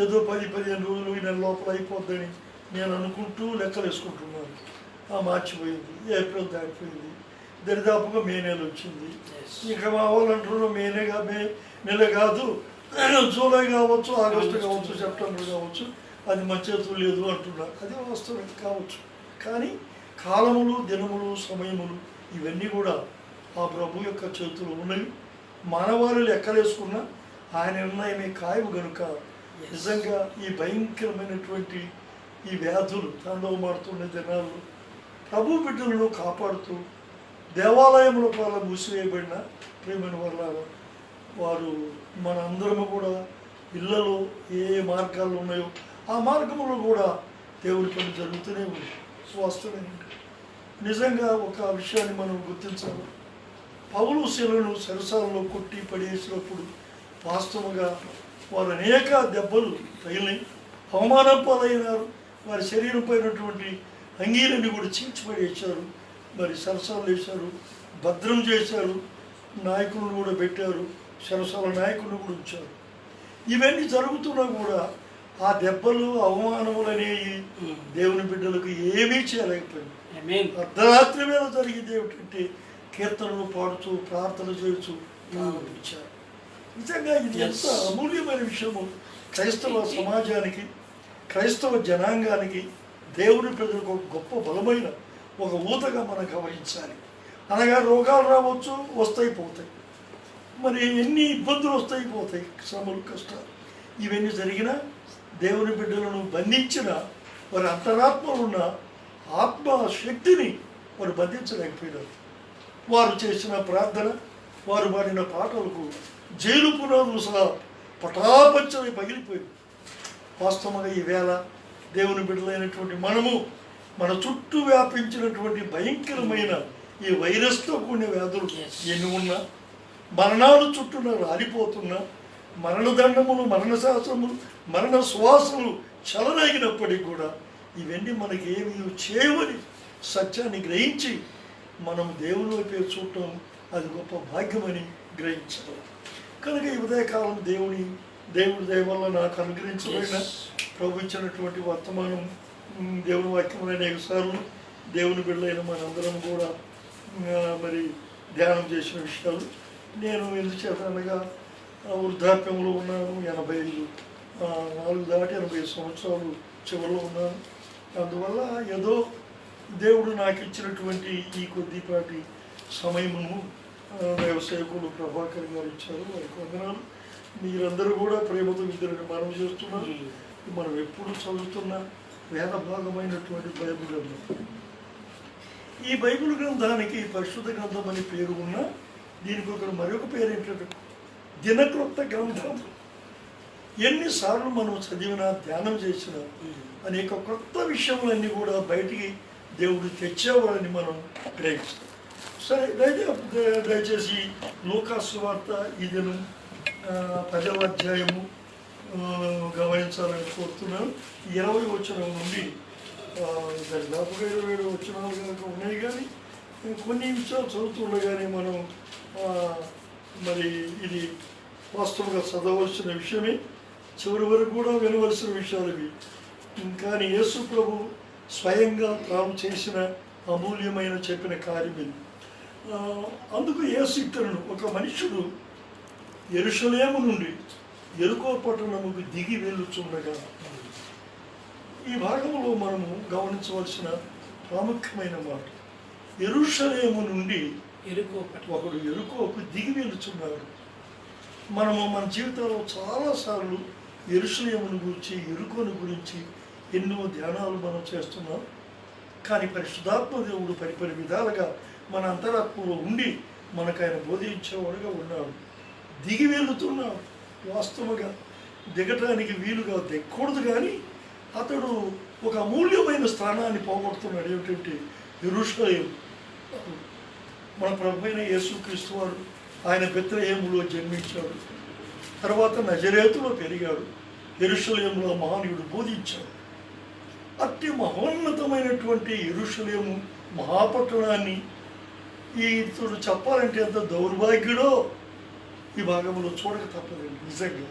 ఏదో 10-15 రోజులు ఈ నెల లోపల అయిపోద్దని నేను అనుకుంటూ లెక్కలు వేసుకుంటున్నాను. మార్చిపోయింది, ఏప్రిల్ దాటిపోయింది, దరిదాపుగా మే నెల వచ్చింది. ఇక మా వాళ్ళు అంటున్నారు మే నెల కాదు, జూలై కావచ్చు, ఆగస్టు కావచ్చు, సెప్టెంబర్ కావచ్చు, అది మా చేతులు లేదు అంటున్నారు. అది వాస్తవం కావచ్చు, కానీ కాలములు, దినములు, సమయములు ఇవన్నీ కూడా ఆ ప్రభు యొక్క చేతులు ఉన్నవి. మానవాళి లెక్కలేసుకున్న ఆయన నిర్ణయమే ఖాయము కనుక నిజంగా ఈ భయంకరమైనటువంటి ఈ వ్యాధులు తాండవమాడుతున్న దినాల్లో ప్రభు బిడ్డలను కాపాడుతూ దేవాలయంలో వాళ్ళ మూసివేయబడిన ప్రేమైన వల్ల వారు మన అందరము కూడా ఇళ్లలో ఏ మార్గాలు ఉన్నాయో ఆ మార్గంలో కూడా దేవుని పని జరుగుతూనే ఉంది. వాస్తవమేనండి. నిజంగా ఒక విషయాన్ని మనం గుర్తించాలి. పౌలు శిలను సరసాలలో కొట్టి పడేసినప్పుడు వాస్తవంగా వారు అనేక దెబ్బలు తగిలినాయి, అవమానం పాలైనారు. వారి శరీరం పైనటువంటి అంగీలని కూడా చీల్చిపడేశారు, మరి సరసాలు వేశారు, భద్రం చేశారు. నాయకులను కూడా పెట్టారు, సరసల నాయకులను కూడా ఉంచారు. ఇవన్నీ జరుగుతున్నా కూడా ఆ దెబ్బలు అవమానములు అనేవి దేవుని బిడ్డలకు ఏమీ చేయలేకపోయింది.
ఆమేన్.
అర్ధరాత్రి వేళ జరిగింది ఏమిటంటే కీర్తనలు పాడుతూ ప్రార్థన చేస్తూ ప్రారంభించారు. నిజంగా ఇది ఎంత అమూల్యమైన విషయము. క్రైస్తవ సమాజానికి, క్రైస్తవ జనాంగానికి, దేవుని ప్రజలకు ఒక గొప్ప బలమైన ఒక ఊతగా మనం గమనించాలి. అనగా రోగాలు రావచ్చు, వస్తాయి పోతాయి, మరి ఎన్ని ఇబ్బందులు వస్తాయి పోతాయి, శ్రమలు కష్టాలు ఇవన్నీ జరిగినా దేవుని బిడ్డలను బంధించిన వారి అంతరాత్మలో ఉన్న ఆత్మ శక్తిని వారు బంధించలేకపోయినారు. వారు చేసిన ప్రార్థన, వారు పాడిన పాటలకు జైలు పునాదులు సహా పటాపంచమై పగిలిపోయింది. వాస్తవంగా ఈవేళ దేవుని బిడ్డలైనటువంటి మనము మన చుట్టూ వ్యాపించినటువంటి భయంకరమైన ఈ వైరస్తో కూడిన వ్యాధులు ఎన్ని ఉన్నా, మరణాలు చుట్టూన రాలిపోతున్నా, మరణదండములు, మరణశాస్త్రములు, మరణ సువాసనలు చెలరేగినప్పటికీ కూడా ఇవన్నీ మనకి ఏమి చేయవని సత్యాన్ని గ్రహించి మనం దేవుని వైపే చూడటం అది గొప్ప భాగ్యమని గ్రహించడం. కనుక ఈ ఉదయకాలం దేవుడి దయ వల్ల నాకు అనుగ్రహించబడిన ప్రభు ఇచ్చినటువంటి వర్తమానం, దేవుని వాక్యం అనేక సార్లు దేవుని బిడ్డలైన మనందరం కూడా మరి ధ్యానం చేసిన విషయాలు. నేను ఎందుచేత అనగా వృద్ధాప్యంలో ఉన్నాను, 84 దాటి 80 సంవత్సరాలు చివరిలో ఉన్నాను. అందువల్ల ఏదో దేవుడు నాకు ఇచ్చినటువంటి ఈ కొద్దిపాటి సమయమును వ్యవసాయకులు ప్రభాకర్ గారు ఇచ్చారు, వారికి వందనాలు. మీరందరూ కూడా ప్రేమతో విద్యను మనం చేస్తున్నారు. మనం ఎప్పుడు చదువుతున్న వేద భాగమైనటువంటి బైబిల్ గ్రంథం. ఈ బైబిల్ గ్రంథానికి పరిశుద్ధ గ్రంథం అని పేరు ఉన్న దీనికి మరొక పేరు ఏంటంటే దినకృత గ్రంథం. ఎన్నిసార్లు మనం చదివినా, ధ్యానం చేసినా అనేక కొత్త విషయములన్నీ కూడా బయటికి దేవుడు తెచ్చేవాడని మనం గ్రహిస్తాం. సరే, దయచేసి లూకాసు వార్త ఈ దినం 10వ అధ్యాయము గమనించాలని కోరుతున్నాను. 20 వచనం నుండి దాదాపుగా 27 వచనాలు కనుక ఉన్నాయి. కానీ కొన్ని విషయాలు చదువుతుండగానే మనం మరి ఇది వాస్తవంగా చదవలసిన విషయమే, చివరి వరకు కూడా వినవలసిన విషయాలు ఇవి. కానీ యేసు ప్రభు స్వయంగా తాము చేసిన అమూల్యమైన చెప్పిన కార్యం ఇది. అందుకు యేసు ఇతరుడు ఒక మనుషుడు యెరూషలేము నుండి యెరికో పట్టణముకు దిగి వెళ్ళుచుండగా, ఈ భాగంలో మనము గమనించవలసిన ప్రాముఖ్యమైన మాట, యెరూషలేము నుండి ఒకడు యెరికోకు దిగి వెళ్ళుచున్నాడు. మనము మన జీవితంలో చాలాసార్లు యెరూషలేమును గురించి, యెరికోను గురించి ఎన్నో ధ్యానాలు మనం చేస్తున్నాం. కానీ పరిశుద్ధాత్మ దేవుడు పరిపరి విధాలుగా మన అంతరాత్మలో ఉండి మనకు ఆయన బోధించేవాడుగా ఉన్నాడు. దిగి వెళుతున్నాడు. వాస్తవంగా దిగటానికి వీలుగా దిగకూడదు, కానీ అతడు ఒక అమూల్యమైన స్థానాన్ని పోగొడుతున్నాడు. ఏమిటంటే యెరూషలేము. మన ప్రభువైన యేసుక్రీస్తు వారు ఆయన బెత్లెహేములో జన్మించాడు, తర్వాత నజరేతులో పెరిగాడు, యెరూషలేములో మహనీయుడు బోధించాడు. అట్టి మహోన్నతమైనటువంటి యెరూషలేము మహాపట్టణాన్ని ఇతడు చెప్పాలంటే ఎంత దౌర్భాగ్యుడో ఈ భాగంలో చూడక తప్పదండి. నిజంగా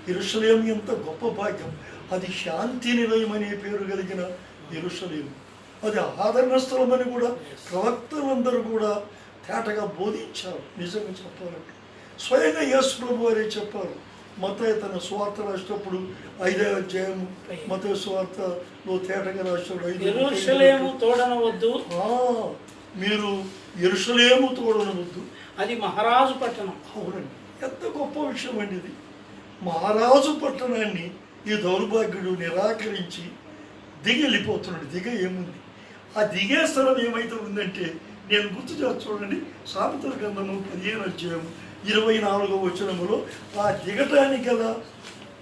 యెరూషలేము ఎంత గొప్ప భాగ్యం. అది శాంతి నిలయం అనే పేరు కలిగిన యెరూషలేము. అది ఆదరణ స్థలం అని కూడా ప్రవక్తలందరూ కూడా తేటగా బోధించారు. నిజంగా చెప్పాలంటే స్వయంగా యేసు ప్రభు వారే చెప్పారు. మత్తయి తన సువార్త రాసినప్పుడు 5వ అధ్యాయం మత్తయి సువార్తలో తేటగా రాశాడు,
యెరూషలేము తోడనవద్దు,
మీరు యెరూషలేము తోడనవద్దు,
అది మహారాజు పట్టణం.
అవునండి, ఎంత గొప్ప విషయం అండి ఇది. మహారాజు పట్టణాన్ని ఈ దౌర్భాగ్యుడు నిరాకరించి దిగి వెళ్ళిపోతున్నాడు. దిగ ఏముంది? ఆ దిగే స్థలం ఏమైతే ఉందంటే, నేను గుర్తు చేసి చూడండి, సామెతల గ్రంథము 15వ అధ్యాయం 24వ వచనములో ఆ దిగటానికి గల,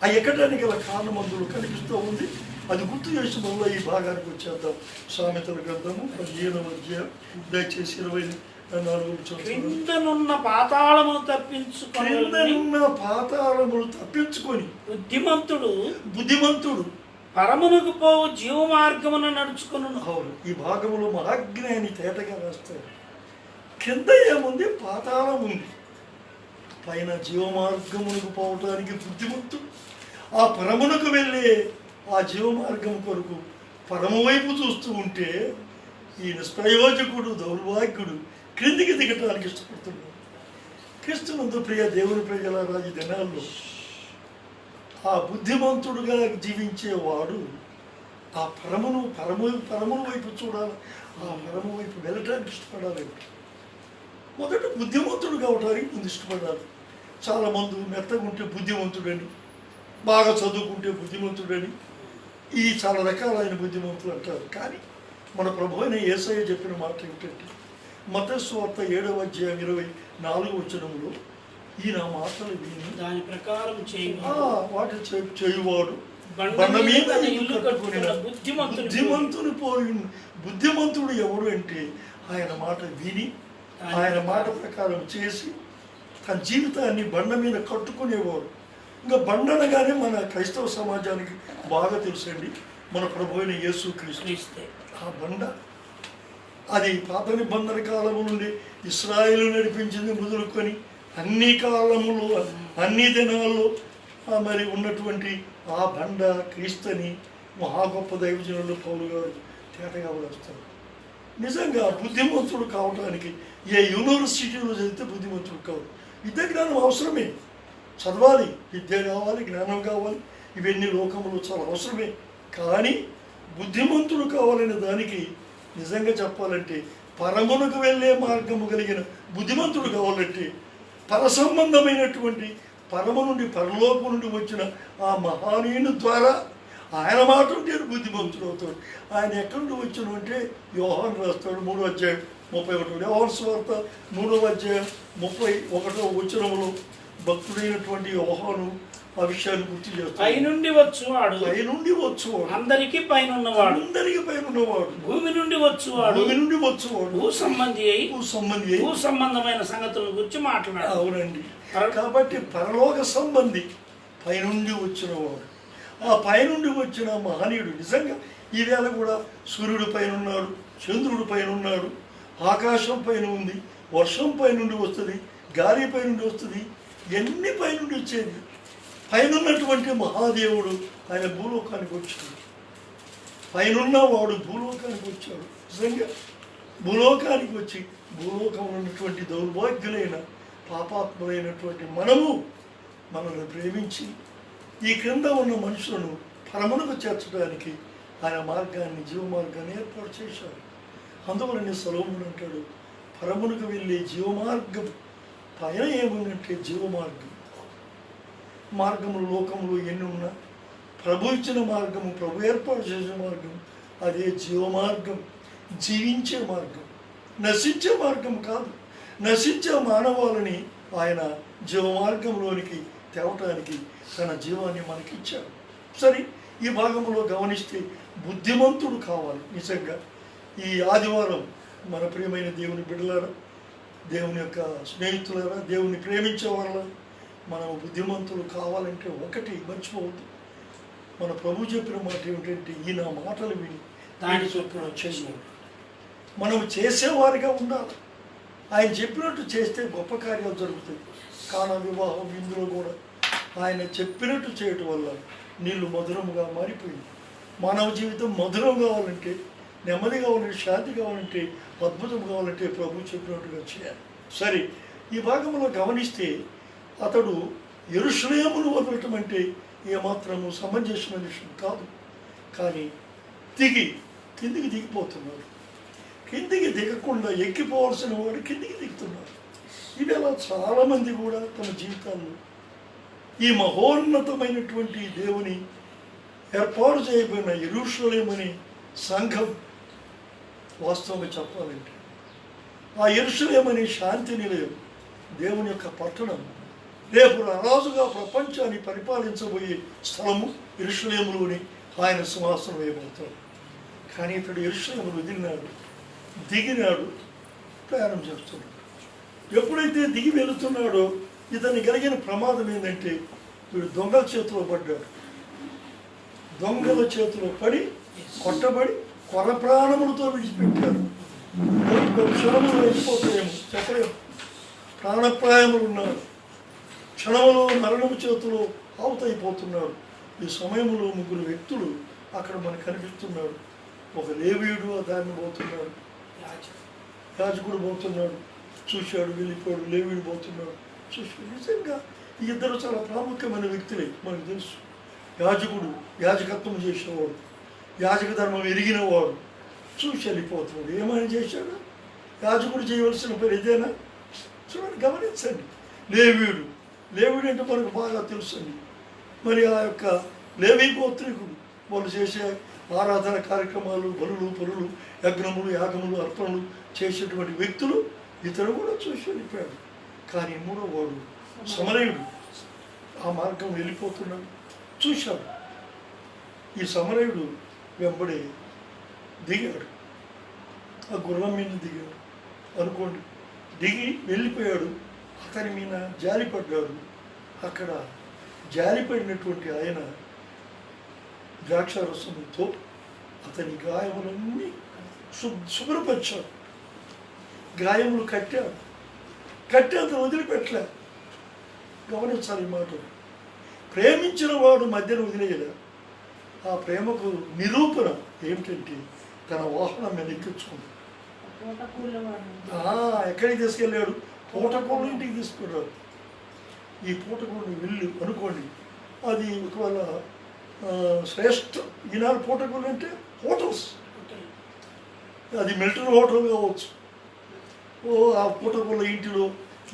ఆ ఎక్కడానికి గల కారణం అందులో కనిపిస్తూ ఉంది. అది గుర్తు చేసి మళ్ళీ ఈ భాగానికి వచ్చేద్దాం. సామెతల గ్రంథము 15వ అధ్యాయం దయచేసి 24వ వచనం.
క్రిందనున్న పాతాళమును తప్పించుకొని బుద్ధిమంతుడు పరమునకు పోవు జీవ మార్గమున నడుచుకును.
అవును, ఈ భాగంలో మహాజ్ఞాని తేటగా రాస్తాడు. కింద ఏముంది? పాతాళం ఉంది. పైన జీవమార్గమునకు పోవటానికి బుద్ధిమంతుడు ఆ పరమునకు వెళ్ళే ఆ జీవమార్గం కొరకు పరము వైపు చూస్తూ ఉంటే ఈ నిష్ప్రయోజకుడు దౌర్భాగ్యుడు క్రిందికి దిగటానికి ఇష్టపడుతున్నాడు. క్రీస్తునందు ప్రియ దేవుని ప్రజలారా, ఈ దినాల్లో ఆ బుద్ధిమంతుడుగా జీవించేవాడు ఆ పరమును వైపు చూడాలి, ఆ పరము వైపు వెళ్ళటానికి ఇష్టపడాలి. మొదట బుద్ధిమంతుడు కావటానికి ముందు ఇష్టపడాలి. చాలామంది మెత్తగా ఉంటే బుద్ధిమంతుడని, బాగా చదువుకుంటే బుద్ధిమంతుడని, ఈ చాలా రకాలైన బుద్ధిమంతులు అంటారు. కానీ మన ప్రభు అయిన యేసయ్య చెప్పిన మాట ఏమిటంటే, మత్తయి సువార్త 7వ అధ్యాయం 24 ఈ నా మాటలు విని
దాని ప్రకారం
వాటి చేయువాడు
బండ మీద
ఇల్లు కట్టుకుని బుద్ధిమంతుడు ఎవడు అంటే ఆయన మాట విని ఆయన మాట ప్రకారం చేసి తన జీవితాన్ని బండ మీద కట్టుకునేవాడు. ఇంకా బండ అనగానే మన క్రైస్తవ సమాజానికి బాగా తెలుసండి, మన ప్రభు అయిన యేసుక్రీస్తు. ఆ బండ అది పాత నిబంధన కాలము నుండి ఇశ్రాయేలు నడిపించింది మొదలుకొని అన్ని కాలములు అన్ని దినాల్లో మరి ఉన్నటువంటి ఆ బండ క్రీస్తుని మహా గొప్ప దైవజనులు పౌలు గారు తేటగా వస్తారు. నిజంగా బుద్ధిమంతుడు కావడానికి ఏ యూనివర్సిటీలో చదివితే బుద్ధిమంతుడు కాదు. విద్య జ్ఞానం అవసరమే, చదవాలి, విద్య కావాలి, జ్ఞానం కావాలి, ఇవన్నీ లోకములు చాలా అవసరమే. కానీ బుద్ధిమంతుడు కావాలనే దానికి నిజంగా చెప్పాలంటే పరమునకు వెళ్ళే మార్గము కలిగిన బుద్ధిమంతుడు కావాలంటే పరసంబంధమైనటువంటి పరము నుండి పరలోకం నుండి వచ్చిన ఆ మహానీయుని ద్వారా ఆయన మాట ఉంటే బుద్ధిమంతుడు అవుతాడు. ఆయన ఎక్కడి నుండి వచ్చాడు అంటే యోహాను రాస్తాడు 3వ అధ్యాయం 31. యోహాను సువార్త 3వ అధ్యాయం 31 భక్తుడైనటువంటి యోహాను ఆ విషయాన్ని గుర్తు చేస్తాడు.
పై నుండి వచ్చువాడు అందరికీ పైన ఉన్నవాడు భూమి నుండి వచ్చువాడు భూ సంబంధమైన సంగతుల గురించి మాట్లాడాడు.
అవునండి. కాబట్టి పరలోక సంబంధి పైనుండి వచ్చినవాడు, ఆ పైనుండి వచ్చిన మహనీయుడు. నిజంగా ఈవేళ కూడా సూర్యుడి పైన ఉన్నాడు, చంద్రుడి పైన ఉన్నాడు, ఆకాశం పైన ఉంది, వర్షం పైనుండి వస్తుంది, గాలి పైనుండి వస్తుంది, ఎన్ని పైనుండి వచ్చేది. పైనున్నటువంటి మహాదేవుడు ఆయన భూలోకానికి వచ్చాడు. పైనున్నవాడు భూలోకానికి వచ్చాడు. నిజంగా భూలోకానికి వచ్చి భూలోకంలో ఉన్నటువంటి దౌర్భాగ్యులైన పాపాత్ములైనటువంటి మనల్ని ప్రేమించి ఈ క్రింద ఉన్న మనుషులను పరమునకు చేర్చడానికి ఆయన మార్గాన్ని, జీవమార్గాన్ని ఏర్పాటు చేశాడు. అందువలన సొలొమోను అంటాడు, పరమునకు వెళ్ళే జీవమార్గం పైన ఏముందంటే జీవమార్గం. మార్గములు లోకములు ఎన్ని ఉన్నా ప్రభు ఇచ్చిన మార్గము, ప్రభు ఏర్పాటు చేసిన మార్గం అదే జీవమార్గం, జీవించే మార్గం, నశించే మార్గం కాదు. నశించే మానవాళిని ఆయన జీవమార్గంలోనికి తేవటానికి తన జీవాన్ని మనకిచ్చాడు. సరే, ఈ భాగంలో గమనిస్తే బుద్ధిమంతుడు కావాలి. నిజంగా ఈ ఆదివారం మన ప్రియమైన దేవుని బిడ్డలారా, దేవుని యొక్క స్నేహితులారా, దేవుని ప్రేమించే వాళ్ళ మనం బుద్ధిమంతులు కావాలంటే ఒకటి మర్చిపోవద్దు, మన ప్రభు చెప్పిన మాట ఏమిటంటే ఈ నా మాటలు విని దాని చొప్పున చేసేవాడు. మనం చేసేవారిగా ఉండాలి. ఆయన చెప్పినట్టు చేస్తే గొప్ప కార్యాలు జరుగుతాయి. కానా వివాహం ఇందులో కూడా ఆయన చెప్పినట్టు చేయటం వల్ల నీళ్ళు మధురముగా మారిపోయింది. మానవ జీవితం మధురం కావాలంటే, నెమ్మది కావాలంటే, శాంతి కావాలంటే, అద్భుతం కావాలంటే ప్రభు చెప్పినట్టుగా చేయాలి. సరే, ఈ భాగంలో గమనిస్తే అతడు యెరూషలేమును వదలటం అంటే ఏమాత్రము సమంజసమైన విషయం కాదు. కానీ కిందికి దిగిపోతున్నాడు. కిందికి దిగకుండా ఎక్కిపోవాల్సిన వాడు కిందికి దిగుతున్నాడు. ఇవాళ చాలామంది కూడా తమ జీవితాల్లో ఈ మహోన్నతమైనటువంటి దేవుని ఏర్పాటు చేయబడిన యెరూషలేము అనే సంఘం, వాస్తవంగా చెప్పాలంటే ఆ యెరూషలేము అనే శాంతి నిలయం, దేవుని యొక్క పట్టణం, రేపు రాజుగా ప్రపంచాన్ని పరిపాలించబోయే స్థలము యెరూషలేములోని ఆయన సింహాసనం వేయబడతాడు. కానీ ఇతడు యెరూషలేమును వదిలినాడు, దిగినాడు, ప్రయాణం చేస్తున్నాడు. ఎప్పుడైతే దిగి వెళుతున్నాడో ఇతన్ని కలిగిన ప్రమాదం ఏంటంటే వీడు దొంగల చేతిలో పడ్డాడు. దొంగల చేతిలో పడి కొట్టబడి కొర ప్రాణములతో విడిచిపెట్టారు. క్షణములు వెళ్ళిపోతాయేమో చెప్పలేము. ప్రాణప్రాయములు ఉన్నారు. క్షణములో మరణము చేతిలో ఆవుతైపోతున్నాడు. ఈ సమయంలో ముగ్గురు వ్యక్తులు అక్కడ మనకు కనిపిస్తున్నాడు. ఒక లేవీయుడు దాన్ని పోతున్నాడు, యాజకుడు పోతున్నాడు, చూశాడు, వెళ్ళిపోయాడు. లేవీయుడు పోతున్నాడు, చూశాడు. నిజంగా ఈ ఇద్దరు చాలా ప్రాముఖ్యమైన వ్యక్తులే మనకు తెలుసు. యాజకుడు యాజకత్వం చేసేవాడు, యాజక ధర్మం ఎరిగినవాడు చూసి వెళ్ళిపోతున్నాడు. ఏమైనా చేశాడు? యాజకుడు చేయవలసిన పని ఇదేనా? చూడండి, గమనించండి. లేవీయుడు అంటే మనకు బాగా తెలుసండి. మరి ఆ యొక్క లేవీ గోత్రికుడు వాళ్ళు చేసే ఆరాధన కార్యక్రమాలు, బలులు, పొరులు, యజ్ఞములు, యాగములు, అర్పణలు చేసేటువంటి వ్యక్తులు ఇతడు కూడా చూసి వెళ్ళిపోయాడు. కానీ మూడో వాడు సమరయుడు ఆ మార్గం వెళ్ళిపోతున్నాడు, చూశాడు. ఈ సమరయుడు వెంబడి దిగాడు, ఆ గుర్రం మీద దిగాడు అనుకోండి. దిగి వెళ్ళిపోయాడు. అతని మీద జాలిపడ్డాడు. అక్కడ జాలిపడినటువంటి ఆయన ద్రాక్షారసంతో అతని గాయములన్నీ శుభ్రపరిచాడు. గాయములు కట్టాడు. అతను వదిలిపెట్టలే. గమనించాలి ఈ మాట. ప్రేమించిన వాడు మధ్యన వదిలేయలే. ఆ ప్రేమకు నిరూపణ ఏమిటంటే తన వాహనం మీద ఎక్కించుకుంది. ఎక్కడికి తీసుకెళ్ళాడు? పూటకోళ్ళ ఇంటికి తీసుకున్నాడు. ఈ పూటకోళ్ళు వెళ్ళి అనుకోండి, అది ఒకవేళ శ్రేష్ఠ ఈనాడు పూటకోళ్ళు అంటే హోటల్స్, అది మిలిటరీ హోటల్ కావచ్చు. ఆ పూటకోళ్ళ ఇంటిలో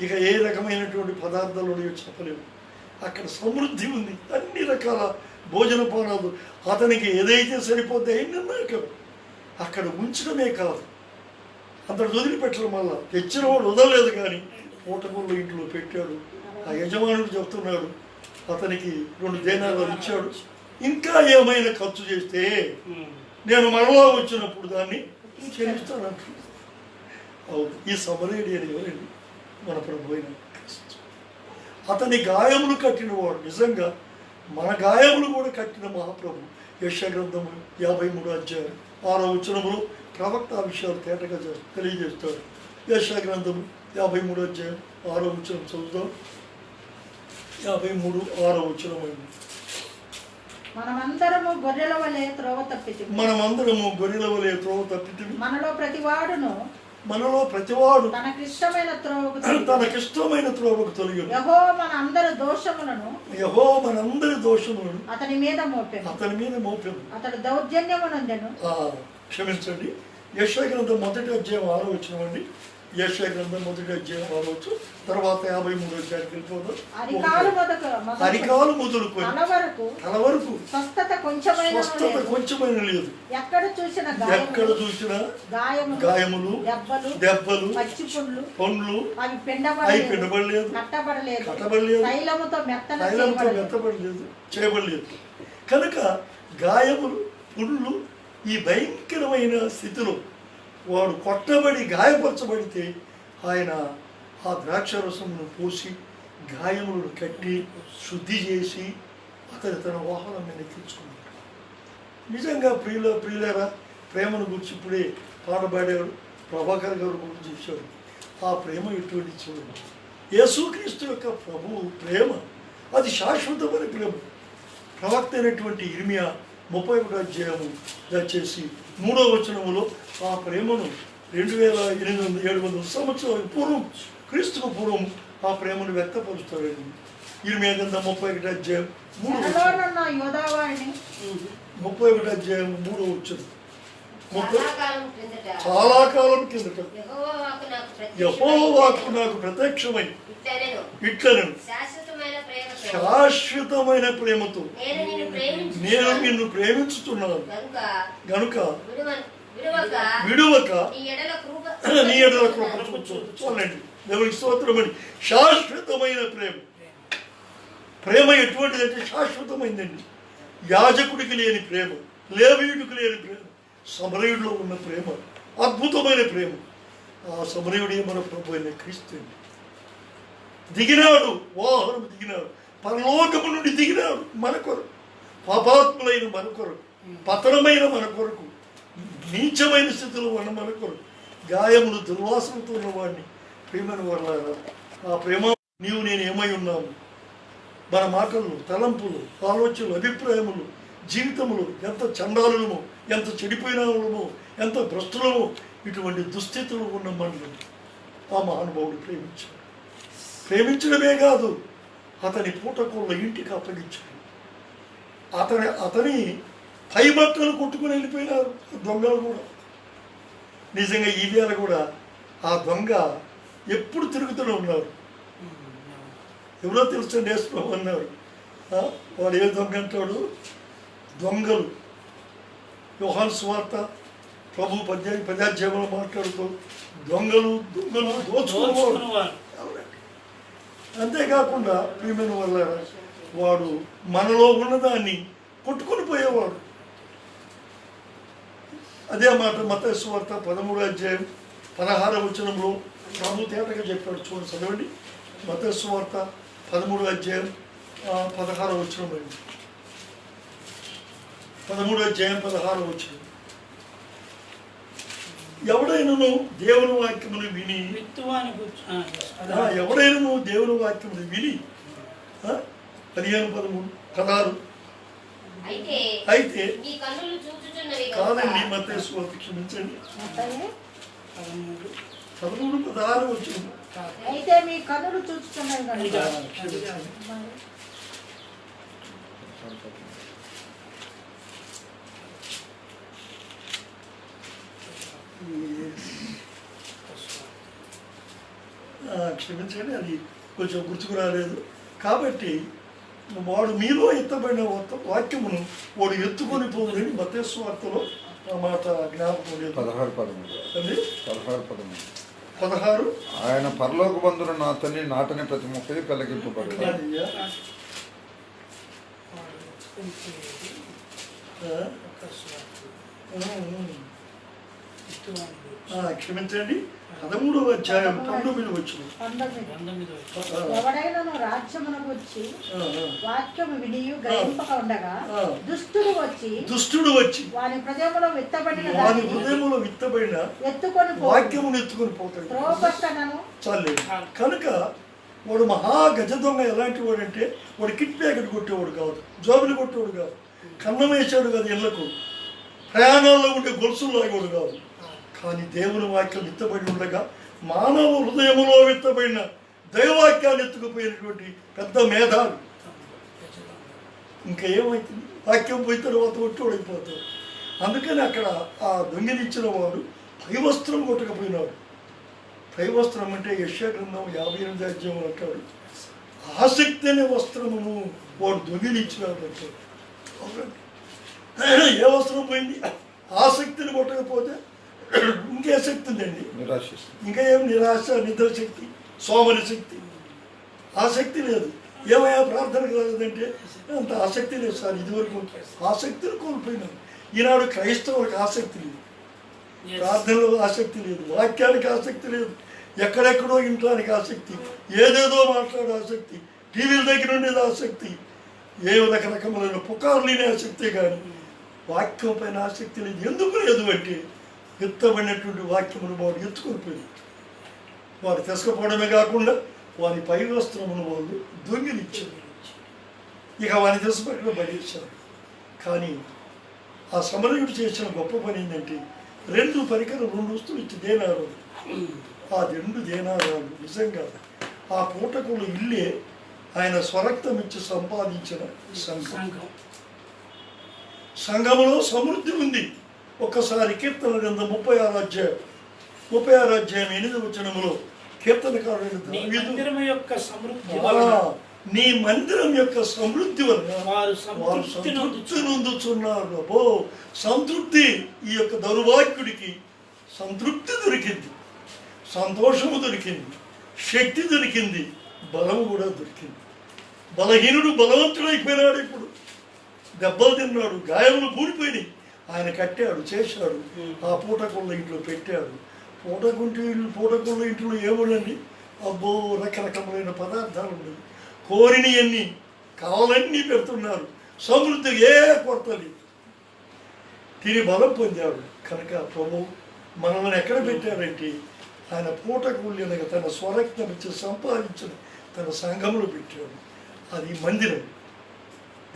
ఇక ఏ రకమైనటువంటి పదార్థాలు చెప్పలేము. అక్కడ సమృద్ధి ఉంది, అన్ని రకాల భోజన పానాలు. అతనికి ఏదైతే సరిపోతే అయినా అక్కడ ఉంచడమే కాదు, అంతటి వదిలిపెట్టడం వల్ల తెచ్చిన వాడు వదలలేదు. కానీ పూటకోళ్ళ ఇంట్లో పెట్టాడు. ఆ యజమానుడు చెప్తున్నాడు, అతనికి 2 దేనాలు ఇచ్చాడు. ఇంకా ఏమైనా ఖర్చు చేస్తే నేను మరలా వచ్చినప్పుడు దాన్ని చెల్లిస్తానంటున్నాడు. అవును, ఈ సమరయుడు అని ఎవరండి? మన ప్రభు అయిన క్రీస్తు. అతని గాయములు కట్టినవాడు. నిజంగా మన గాయములు కూడా కట్టిన మహాప్రభు. యెషయా గ్రంథము 53:6 ప్రవక్త ఆ విషయాలు తేటగా తెలియజేస్తాడు. యెషయా గ్రంథము 53:6 చదువుతాం. 53:6
మనమందరము గొర్రెల వలె త్రోవ తప్పితిమి. మనలో ప్రతివాడు తనకిష్టమైన త్రోవకు తొలగి యెహోవా మన అందరి దోషములను అతని మీద మోపెను. అతడు దౌర్జన్యమునందెను.
క్షమించండి. యెషయా గ్రంథం 1వ అధ్యాయం 6వ వచనం అండి. యెషయా గ్రంథం 1వ అధ్యాయం 6వ వచనం తర్వాత 53వ అధ్యాయానికి వెళ్ళిపోదాం. అరికాలు మొదలుకొని తల వరకు స్వస్థత కొంచెమైన లేదు.
ఎక్కడ చూసిన
గాయములు, దెబ్బలు, పండ్లు
అవి పిండబడలేదు, కట్టబడలేదు, తైలముతో
మెత్తబడలేదు, చేయబడలేదు. కనుక గాయములు, పుండ్లు, ఈ భయంకరమైన స్థితిలో వాడు కొట్టబడి గాయపరచబడితే ఆయన ఆ ద్రాక్షరసమును పోసి గాయములను కట్టి శుద్ధి చేసి అతను తన వాహనం మీద ఎక్కించుకున్నాడు. నిజంగా ప్రియులరా, ప్రేమను గురించి ఇప్పుడే పాట పాడాడు, ప్రభాకర్ గారు గురించి చేశాడు. ఆ ప్రేమ ఎటువంటి చూడండి. యేసుక్రీస్తు యొక్క ప్రభు ప్రేమ అది శాశ్వతమైన ప్రేమ. ప్రవక్త అయినటువంటి ఇర్మియా 31వ అధ్యాయము దయచేసి 3వ వచనములో ఆ ప్రేమను 2700 సంవత్సరాల పూర్వం, క్రీస్తుకు పూర్వం ఆ ప్రేమను వ్యక్తపరుస్తాడండి. ఇర్మియా గ్రంథం 31వ అధ్యాయం 3వ వచనం. చాలా కాలం కిందట యెహోవాకు నాకు ప్రత్యక్షమై ఇట్లనెను, శాశ్వతమైన ప్రేమతో నేను నిన్ను ప్రేమించుతున్నాను గనుక విడువక నీ ఎడల కృప చూడండి. దేవునికి స్తోత్రం అండి. శాశ్వతమైన ప్రేమ ఎటువంటిదంటే శాశ్వతమైందండి. యాజకుడికి లేని ప్రేమ, లేవీయుడికి లేని ప్రేమ, సమరయుడిలో ఉన్న ప్రేమ అద్భుతమైన ప్రేమ. ఆ సమరయుడే మన ప్రభు అయిన క్రీస్తు. దిగినాడు, వాహనం దిగినాడు, పరలోకము నుండి దిగినాడు మన కొరకు, పాపాత్ములైన మన కొరకు, పతనమైన మన కొరకు, నీచమైన స్థితిలో ఉన్న మన కొరకు, గాయములు దుర్వాసనతో ఉన్నవాడిని ప్రియమైన వాళ్ళారా, ఆ ప్రేమ నీవు నేను ఏమై ఉన్నాము, మన మాటలు, తలంపులు, ఆలోచనలు, అభిప్రాయములు, జీవితములు ఎంత చండాలులము, ఎంత చెడిపోయినము, ఎంత భ్రష్టులము, ఇటువంటి దుస్థితులు ఉన్న మనల్ని ఆ మహానుభావుడు ప్రేమించాడు. ప్రేమించడమే కాదు, అతని పూటకోళ్ళ ఇంటికి అప్పగించాడు. అతని పై బట్టలు కొట్టుకుని వెళ్ళిపోయినారు దొంగలు కూడా. నిజంగా ఈ వేళ కూడా ఆ దొంగ ఎప్పుడు తిరుగుతూనే ఉన్నారు. ఎవరో తెలుసు నేర్చుకోమన్నారు అన్నారు. వాడు ఏ దొంగ అంటాడు? దొంగలు. యోహాను సువార్త ప్రభు పద్యాధ్యాయంలో మాట్లాడుతూ దొంగలు దోచుకునేవాడు. అంతేకాకుండా ప్రియమైన వల్ల వాడు మనలో ఉన్నదాన్ని కొట్టుకొని పోయేవాడు. అదే మాట మత్తయి సువార్త 13వ అధ్యాయం 16వ వచనంలో ప్రభు తేటగా చెప్పాడు. చూడండి, చదవండి. మత్తయి సువార్త 13వ అధ్యాయం 16వ వచనం అండి. 13వ అధ్యాయం 16వ వచనం. ఎవడైనను దేవుని వాక్యమును విని ఎవడైనను దేవుని వాక్యమును విని 15:16 అయితే కాదండి, మత్తయి సువార్త క్షమించండి 13:16 వచ్చింది.
అయితే మీ కన్నులు చూచుచున్నవి
క్షమించండి, అది కొంచెం గుర్తుకు రాలేదు. కాబట్టి వాడు మీలో ఎత్తబడిన వాక్యమును వాడు ఎత్తుకొని పోవునని మత్తయి సువార్తలో ఆ మాట జ్ఞాపకం లేదు. 16
ఆయన పరలోక బంధువులు నా తల్లి నాటని ప్రతి మొక్కది పెళ్ళగింపబడి.
క్షమించండి 13వ అధ్యాయం 19వ వచనం.
ఎవడైనా రాజ్యమునకు వచ్చి వాక్యము వినియు గ్రహింపక ఉండగా దుష్టుడు వచ్చి వాని హృదయములో విత్తబడిన ఎత్తుకొని
వాక్యమును ఎత్తుకొని పోతాడు. చాలేదు. కనుక వాడు మహా గజ దొంగ ఎలాంటి వాడంటే వాడు కిట్ ప్యాకెట్ కొట్టేవాడు కాదు, జోబులు కొట్టేవాడు కాదు, కన్నం వేసాడు కాదు, ఇళ్లకు ప్రయాణాల్లో ఉండే గొలుసులు లాగేవాడు కాదు. కానీ దేవుని వాక్యం విత్తబడి ఉండగా మానవ హృదయములో విత్తబడిన దైవవాక్యాన్ని ఎత్తుకుపోయినటువంటి పెద్ద మేధావి. ఇంకా ఏమవుతుంది? వాక్యం పోయిన తర్వాత ఒట్టోడైపోతాడు. అందుకని అక్కడ ఆ దొంగిలించిన వాడు పైవస్త్రం కొట్టకపోయినాడు. పైవస్త్రం అంటే యెషయా గ్రంథం 58వ అధ్యాయం అంటాడు, ఆసక్తి అనే వస్త్రమును వాడు దొంగిలించినాడు అంటాడు. ఏ వస్త్రం పోయింది? ఆసక్తిని కొట్టకపోతే ఇంకే శక్తి ఉందండి, ఇంకా ఏం నిరాశ, నిద్ర శక్తి, సోమరి శక్తి, ఆసక్తి లేదు. ఏమయ్యా ప్రార్థనకు రాలేదంటే అంత ఆసక్తి లేదు సార్, ఇదివరకు ఆసక్తిని కోల్పోయినాను. ఈనాడు క్రైస్తవులకు ఆసక్తి లేదు, ప్రార్థనలో ఆసక్తి లేదు, వాక్యానికి ఆసక్తి లేదు, ఎక్కడెక్కడో ఇంటానికి ఆసక్తి, ఏదేదో మాట్లాడే ఆసక్తి, టీవీల దగ్గర ఉండేది ఆసక్తి, ఏ రకరకములైన పుకార్లేని ఆసక్తి, కానీ వాక్యం పైన ఆసక్తి లేదు. ఎందుకు లేదు అంటే విత్తబడినటువంటి వాక్యమును వాడు ఎత్తుకొని పోయింది. వాడు తెసుకపోవడమే కాకుండా వాని పై వస్త్రమును వాళ్ళు దొంగిలించారు. ఇక వాని తెసుపట్లో పడేశారు. కానీ ఆ సమరయుడు చేసిన గొప్ప పని ఏంటంటే 2 పరికరం 2 వస్తువులు ఇచ్చి దేనారాలు. ఆ 2 దేనారాలు నిజంగా ఆ పూటకుల ఇల్లే ఆయన స్వరక్తం ఇచ్చి సంపాదించిన సంఘం. సంఘములో సమృద్ధి ఉంది. ఒక్కసారి కీర్తన గ్రంథం 36వ అధ్యాయం 8వ వచనములో కీర్తనకారుడు నీ మందిరం యొక్క సమృద్ధి వలన వారు సంతృప్తి నొందుతున్నారు. అబ్బో, సంతృప్తి! ఈ యొక్క దౌర్భాగ్యుడికి సంతృప్తి దొరికింది, సంతోషము దొరికింది, శక్తి దొరికింది, బలము కూడా దొరికింది. బలహీనుడు బలవంతుడైపోయినాడు. ఇప్పుడు దెబ్బలు తిన్నాడు, గాయములు కూడిపోయినాయి. ఆయన కట్టాడు, చేశాడు, ఆ పూటకుళ్ళ ఇంట్లో పెట్టాడు. పూటకుళ్ళ ఇంట్లో ఏముండండి? అబ్బో, రకరకములైన పదార్థాలు ఉన్నాయి. కోరిని అన్ని కావాలన్నీ పెడుతున్నారు. సమృద్ధి ఏ కొరత లేదు. తిని బలం పొందాడు. కనుక ప్రభు మనల్ని ఎక్కడ పెట్టాడంటే ఆయన పూటకు వెళ్ళినగా తన స్వరక్తం ఇచ్చి సంపాదించిన తన సంఘములు పెట్టాడు. అది మందిరం,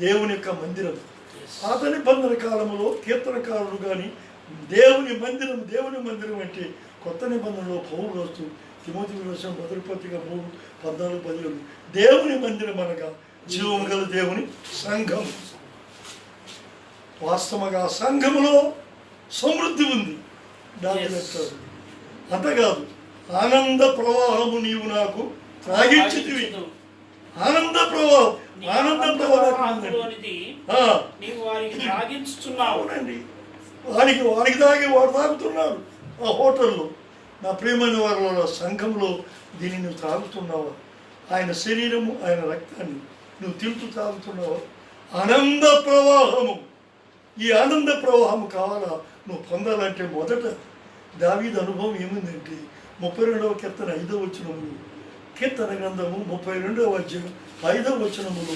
దేవుని యొక్క మందిరం. పాత నిబంధన కాలంలో కీర్తనకారులు కానీ దేవుని మందిరం అంటే కొత్త నిబంధనలో పౌలు రాస్తూ తిమోతి రాసిన మొదటి పత్రిక 3:14-15 దేవుని మందిరం అనగా జీవము గల దేవుని సంఘం. వాస్తవంగా సంఘములో సమృద్ధి ఉంది. దాని అంతేకాదు, ఆనంద ప్రవాహము నీవు నాకు త్రాగించితివి. ఆనంద ప్రవాహం అవునండి. వారికి తాగి వాడు తాగుతున్నాడు ఆ హోటల్లో. నా ప్రియమైన వారిలో సంఘంలో దీన్ని నువ్వు తాగుతున్నావా? ఆయన శరీరము, ఆయన రక్తాన్ని నువ్వు తింటూ తాగుతున్నావా? ఆనంద ప్రవాహము. ఈ ఆనంద ప్రవాహం కావాలా నువ్వు పొందాలంటే మొదట దావీదు అనుభవం ఏముందంటే 32వ కీర్తన 5వ వచనములు, కీర్తన గ్రంథము 32వ అధ్యాయం 5వ వచనములు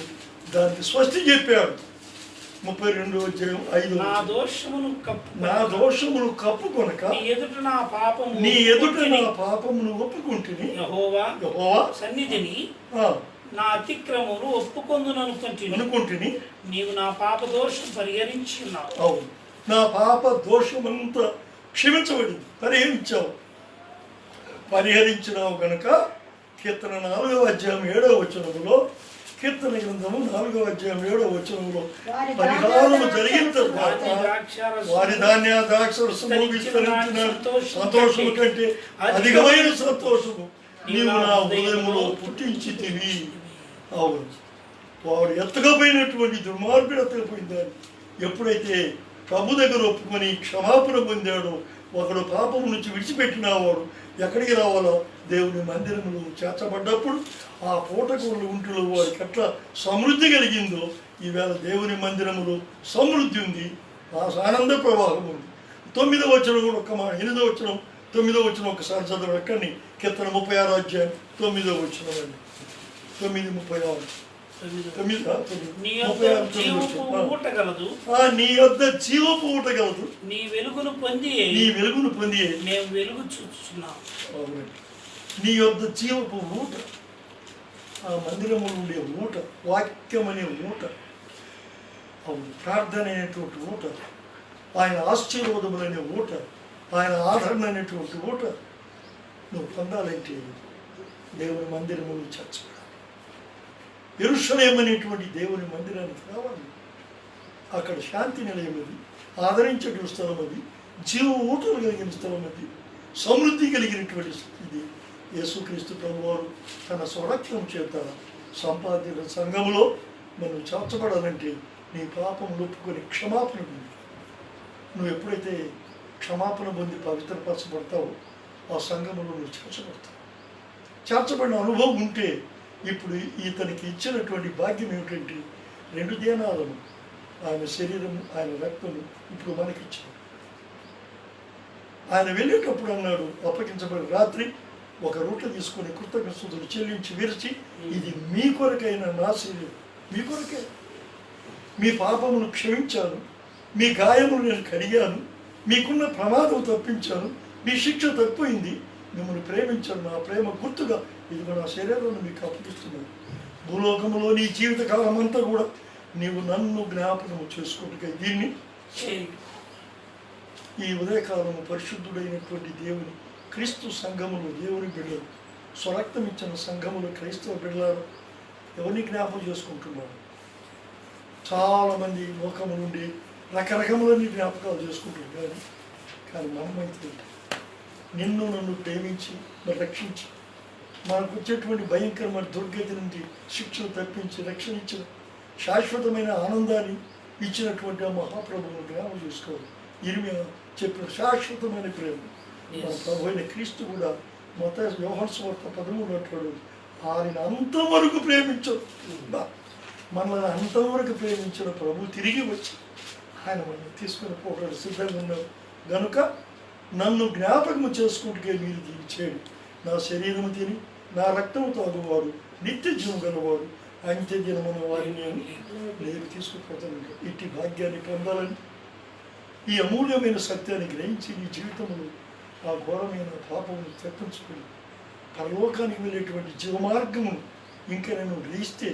దానికి స్వస్తి చెప్పాడు. 32వ అధ్యాయం 5వ
నా
దోషమును కప్పుకొనక
నీ ఎదుట నా పాపమును ఒప్పుకుంటుని
యెహోవా
సన్నిధిని నా అతిక్రమములు ఒప్పుకొందుననుకుంటుని నీవు నా పాప దోషం పరిహరించి ఉన్నావు.
అవును, నా పాప దోషమంతా క్షమించబడింది, పరిహరించినావు గనుక కీర్తన 4వ అధ్యాయం 7వ వచనములో, కీర్తన గ్రంథము 4వ అధ్యాయం 7వ వచనములో పరిహారము జరిగిన తర్వాత వారి ధాన్య ద్రాక్షరసము విస్తరించినాడు. సంతోషము కంటే అధికమైన సంతోషము నీవు నా హృదయములో పుట్టించితివి. అవును, వాడు ఎత్తకపోయినటువంటి దుర్మార్గుడు ఎత్తకపోయిందని ఎప్పుడైతే ప్రభు దగ్గర ఒప్పుకొని క్షమాపణ పొందాడో, ఒకడు పాపం నుంచి విడిచిపెట్టిన వాడు ఎక్కడికి రావాలో దేవుని మందిరములు చేర్చబడ్డప్పుడు ఆ పూటకూరు ఉంటులో వారికి ఎట్లా సమృద్ధి కలిగిందో ఈవేళ దేవుని మందిరములో సమృద్ధి ఉంది, ఆనంద ప్రవాహం ఉంది. 9వ వచనం కూడా ఒక్క మాట, 8వ వచనం 9వ వచనం ఒకసారి చదవడం ఎక్కడిని, కీర్తన 36వ అధ్యాయం 9వ వచనం అండి. 9:36
నీ యొద్ద జీవపు ఊట గలదు, నీ వెలుగును పొంది నేను వెలుగు చూస్తున్నాను.
నీ యొద్ద జీవపు ఊట, ఆ మందిరము ఉండే ఊట, వాక్యం అనే ఊట, అవును, ప్రార్థన అనేటువంటి ఊట, ఆయన ఆశీర్వాదములనే ఊట, ఆయన ఆదరణ అనేటువంటి ఊట నువ్వు పొందాలంటే దేవుని మందిరములు చేర్చబడాలి. యెరూషలేము అనేటువంటి దేవుని మందిరానికి రావాలి. అక్కడ శాంతి నిలయం అది, ఆదరించేటువంటి స్థలం అది, జీవ ఊటలు కలిగిన స్థలం అది, సమృద్ధి కలిగినటువంటి ఇది. యేసుక్రీస్తు ప్రభువారు తన స్వరక్షణ చేత సంపాదించిన సంఘములో మనం చేర్చబడాలంటే నీ పాపములు ఒప్పుకొని క్షమాపణ పొంది, నువ్వు ఎప్పుడైతే క్షమాపణ పొంది పవిత్రపరచబడతావో ఆ సంఘములో నువ్వు చేర్చబడతావు. చేర్చబడిన అనుభవం ఉంటే ఇప్పుడు ఇతనికి ఇచ్చినటువంటి భాగ్యం ఏమిటంటే 2 దేనాలను, ఆయన శరీరము, ఆయన రక్తము ఇప్పుడు మనకిచ్చాడు. ఆయన వెళ్ళేటప్పుడు అన్నాడు, అప్పగించబడి రాత్రి ఒక రొట్టె తీసుకొని కృతజ్ఞతలు చెల్లించి విరిచి, ఇది మీ కొరకైన నా శరీరం, మీ కొరకే, మీ పాపమును క్షమించాను, మీ గాయములు నేను కడిగాను, మీకున్న ప్రమాదం తప్పించాను, మీ శిక్ష తప్పిపోయింది, మిమ్మల్ని ప్రేమించాను, నా ప్రేమ గుర్తుగా ఇది నా శరీరాన్ని మీకు అప్పగిస్తున్నాను. భూలోకములో నీ జీవితకాలం అంతా కూడా నీవు నన్ను జ్ఞాపకము చేసుకుంటుగా దీన్ని ఈ ఉదయకాలము పరిశుద్ధుడైనటువంటి దేవుని క్రీస్తు సంఘములు, దేవుని బిడ్డలు, స్వరక్తం ఇచ్చిన సంఘములు, క్రైస్తవ బిడ్డలు ఎవరిని జ్ఞాపకం చేసుకుంటున్నారు? చాలామంది లోకము నుండి రకరకములని జ్ఞాపకాలు చేసుకుంటున్నారు. కానీ మనమైతే నిన్ను నన్ను ప్రేమించి రక్షించి మనకు వచ్చేటువంటి భయంకరమైన దుర్గతి నుండి శిక్షను తప్పించి రక్షణ ఇచ్చిన శాశ్వతమైన ఆనందాన్ని ఇచ్చినటువంటి ఆ మహాప్రభువును జ్ఞాపకం చేసుకోవాలి. ఇర్మియా చెప్పిన శాశ్వతమైన ప్రేమ మన ప్రభు అయిన క్రీస్తు కూడా మత్తయి యోహాను సువార్త 13 అంటాడు, ఆయన అంతవరకు ప్రేమించు, మనల్ని అంతవరకు ప్రేమించిన ప్రభు తిరిగి వచ్చి ఆయన మనం తీసుకుని పోవడానికి సిద్ధంగా ఉన్నారు. కనుక నన్ను జ్ఞాపకము చేసుకుంటే మీరు దీన్ని చేయండి. నా శరీరము తిని నా రక్తము తాగువాడు నిత్య జీవం గలవాడు, అంత్య దినమున వారిని నేను తీసుకుపోతాను. ఇట్టి భాగ్యాన్ని పొందాలని, ఈ అమూల్యమైన సత్యాన్ని గ్రహించి నీ జీవితంలో ఆ ఘోరమైన పాపమును తప్పించుకుని పరలోకానికి వెళ్ళేటువంటి జీవమార్గమును ఇంకా నేను గ్రహిస్తే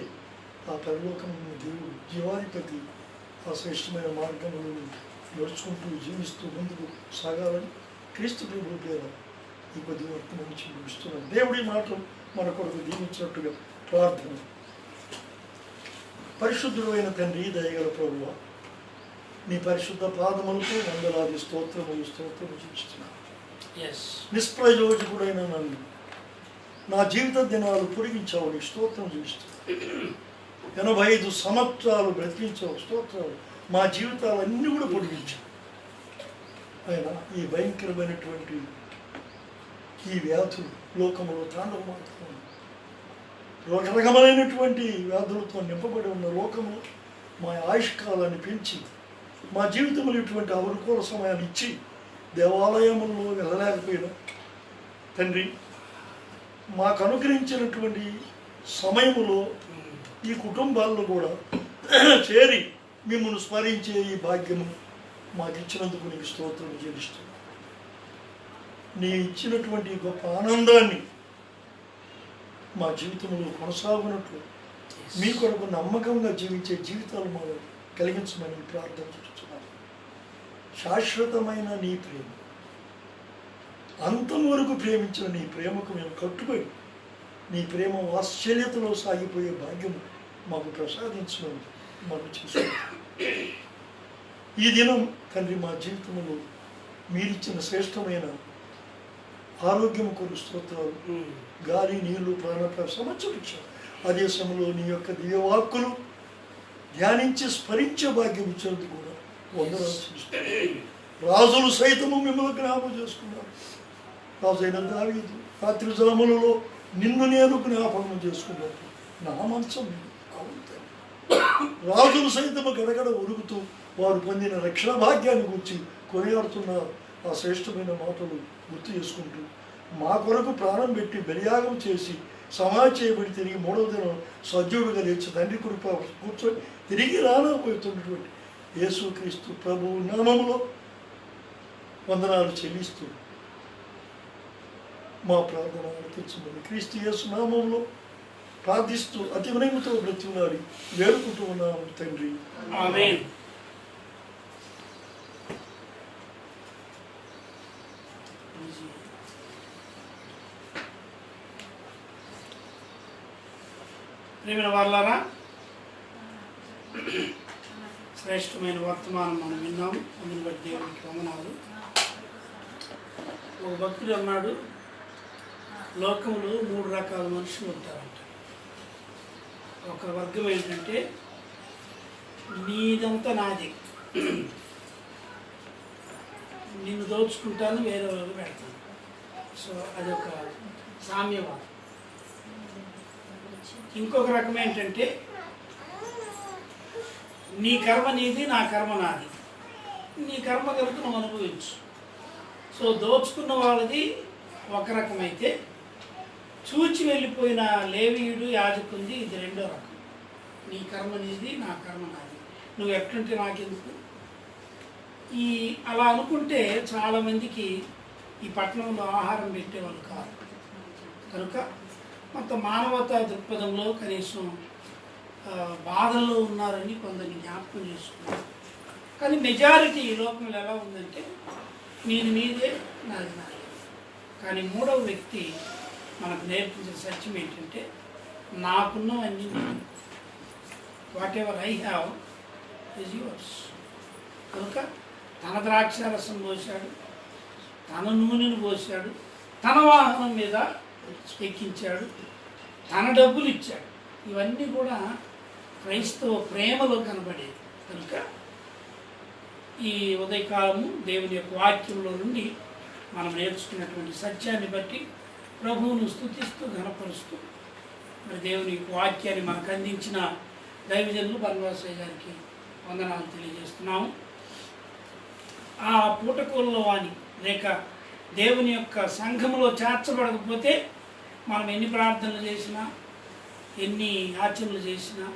ఆ పరలోకమును దేవుడు జీవాధిపతి ఆ శ్రేష్టమైన మార్గములను నడుచుకుంటూ జీవిస్తూ ముందుకు సాగాలని క్రీస్తు ప్రభువు పేర ఈ కొద్ది వరకు నుంచి ముగిస్తున్నాను. దేవుడి మాటలు మన కొరకు దీవించినట్టుగా ప్రార్థన. పరిశుద్ధుడు అయిన తండ్రి, దయగల ప్రభువా, నీ పరిశుద్ధ పాదములతో వందలాది స్తోత్రములు చేస్తున్నాను. నిష్ప్రయోజకుడైన నన్ను నా జీవిత దినాలు పొడిగించావు, నీ స్తోత్రం చూపిస్తాను. 85 సంవత్సరాలు బ్రతికించావు, స్తోత్రాలు. మా జీవితాలన్నీ కూడా పొడిగించావు. ఆయన ఈ భయంకరమైనటువంటి ఈ వ్యాధులు లోకములో తాండవమాడుతున్నాయి. రకరకమైనటువంటి వ్యాధులతో నింపబడి ఉన్న లోకములో మా ఆయుష్కాలాన్ని పెంచి మా జీవితంలో ఇటువంటి అనుకూల సమయాన్ని ఇచ్చి దేవాలయముల్లో వెళ్ళలేకపోయినా తండ్రి, మాకు అనుగ్రహించినటువంటి సమయములో ఈ కుటుంబాల్లో కూడా చేరి మిమ్మల్ని స్మరించే ఈ భాగ్యము మాకు ఇచ్చినందుకు నీకు స్తోత్రం చెల్లిస్తున్నాను. నీ ఇచ్చినటువంటి గొప్ప ఆనందాన్ని మా జీవితంలో కొనసాగునట్లు మీ కొరకు నమ్మకంగా జీవించే జీవితాలు మాకు కలిగించమని ప్రార్థన చేస్తున్నాను. శాశ్వతమైన నీ ప్రేమ, అంతం వరకు ప్రేమించిన నీ ప్రేమకు మేము కట్టుబడి నీ ప్రేమ వాత్సల్యతలో సాగిపోయే భాగ్యం మాకు ప్రసాదించమని మనం చేసుకుంటాం. ఈ దినం తండ్రి మా జీవితంలో మీరిచ్చిన శ్రేష్టమైన ఆరోగ్యం కొరకు స్తోత్రాలు. గాలి, నీళ్లు, ప్రాణ సమర్పించారు. అదే సమయంలో నీ యొక్క దివ్యవాక్కులు ధ్యానించి స్మరించే భాగ్యం ఇచ్చినందుకు కూడా వందనాలు చేస్తున్నాను. రాజులు సైతము మిమ్మల్ని జ్ఞాపకం చేసుకున్నారు. రాజైన దావీదు రాత్రి జాములలో నిన్ను నేను జ్ఞాపకం చేసుకున్నాను. నా మంచం అవుతాయి. రాజులు సైతము గడగడ ఉరుగుతూ వారు పొందిన రక్షణ భాగ్యాన్ని గురించి కొనియాడుతున్న ఆ శ్రేష్టమైన మాటలు గుర్తు చేసుకుంటూ మా కొరకు ప్రాణం పెట్టి బలియాగం చేసి సమాధి చేయబడి తిరిగి 3వ దినం సజీవుడుగా లేచి తండ్రి కృప కూర్చొని తిరిగి రానపోతున్నటువంటి యేసుక్రీస్తు ప్రభువు నామములో వందనాలు చెల్లిస్తూ మా ప్రార్థన ఆలకించమని క్రీస్తు యేసు నామములో ప్రార్థిస్తూ అతి వినయముతో బ్రతిమలాడి వేడుకుంటూ ఉన్నాము తండ్రి,
ఆమేన్. ప్రియమైన వాళ్ళారా, శ్రేష్టమైన వర్తమానం మనం విన్నాము. అందుని బట్టి దేవునికి వందనాలు. ఒక భక్తుడు అన్నాడు, లోకంలో 3 రకాల మనుషులు ఉంటారంట. ఒక వర్గం ఏంటంటే నీదంతా నాది, నిన్ను దోచుకుంటాను, వేరే వాళ్ళకి పెడతాను. సో అదొక సామ్యవాదం. ఇంకొక రకం ఏంటంటే నీ కర్మ నీది, నా కర్మ నాది, నీ కర్మ కనుక నువ్వు అనుభవించు. సో దోచుకున్న వాళ్ళది ఒక రకమైతే, చూచి వెళ్ళిపోయిన లేవీయుడు యాజకుంది ఇది 2వ రకం. నీ కర్మ నీది, నా కర్మ నాది, నువ్వు ఎట్లుంటే నాకెందుకు. అలా అనుకుంటే చాలామందికి ఈ పట్టణంలో ఆహారం పెట్టేవాళ్ళు కాదు. కనుక కొంత మానవతా దృక్పథంలో కనీసం బాధల్లో ఉన్నారని కొందరిని జ్ఞాపకం చేసుకున్నారు. కానీ మెజారిటీ ఈ లోకంలో ఎలా ఉందంటే నీది నీదే, నాది నాది. కానీ 3వ వ్యక్తి మనకు నేర్పించిన సత్యం ఏంటంటే నాకున్నవన్నీ whatever I have is yours. కనుక తన ద్రాక్షారసం పోశాడు, తన నూనెను పోశాడు, తన వాహనం మీద ఎక్కించాడు, తన డబ్బులు ఇచ్చాడు. ఇవన్నీ కూడా క్రైస్తవ ప్రేమలో కనబడేది. కనుక ఈ ఉదయకాలము దేవుని యొక్క వాక్యంలో నుండి మనం నేర్చుకున్నటువంటి సత్యాన్ని బట్టి ప్రభువును స్తుతిస్తూ ఘనపరుస్తూ మరి దేవుని వాక్యాన్ని మనకు అందించిన దైవజనులు బన్వాసయ్య గారికి వందనాలు తెలియజేస్తున్నాము. ఆ పూటకూలలో వాణి లేక దేవుని యొక్క సంఘములో చేర్చబడకపోతే మనం ఎన్ని ప్రార్థనలు చేసినా, ఎన్ని యాచనలు చేసినా,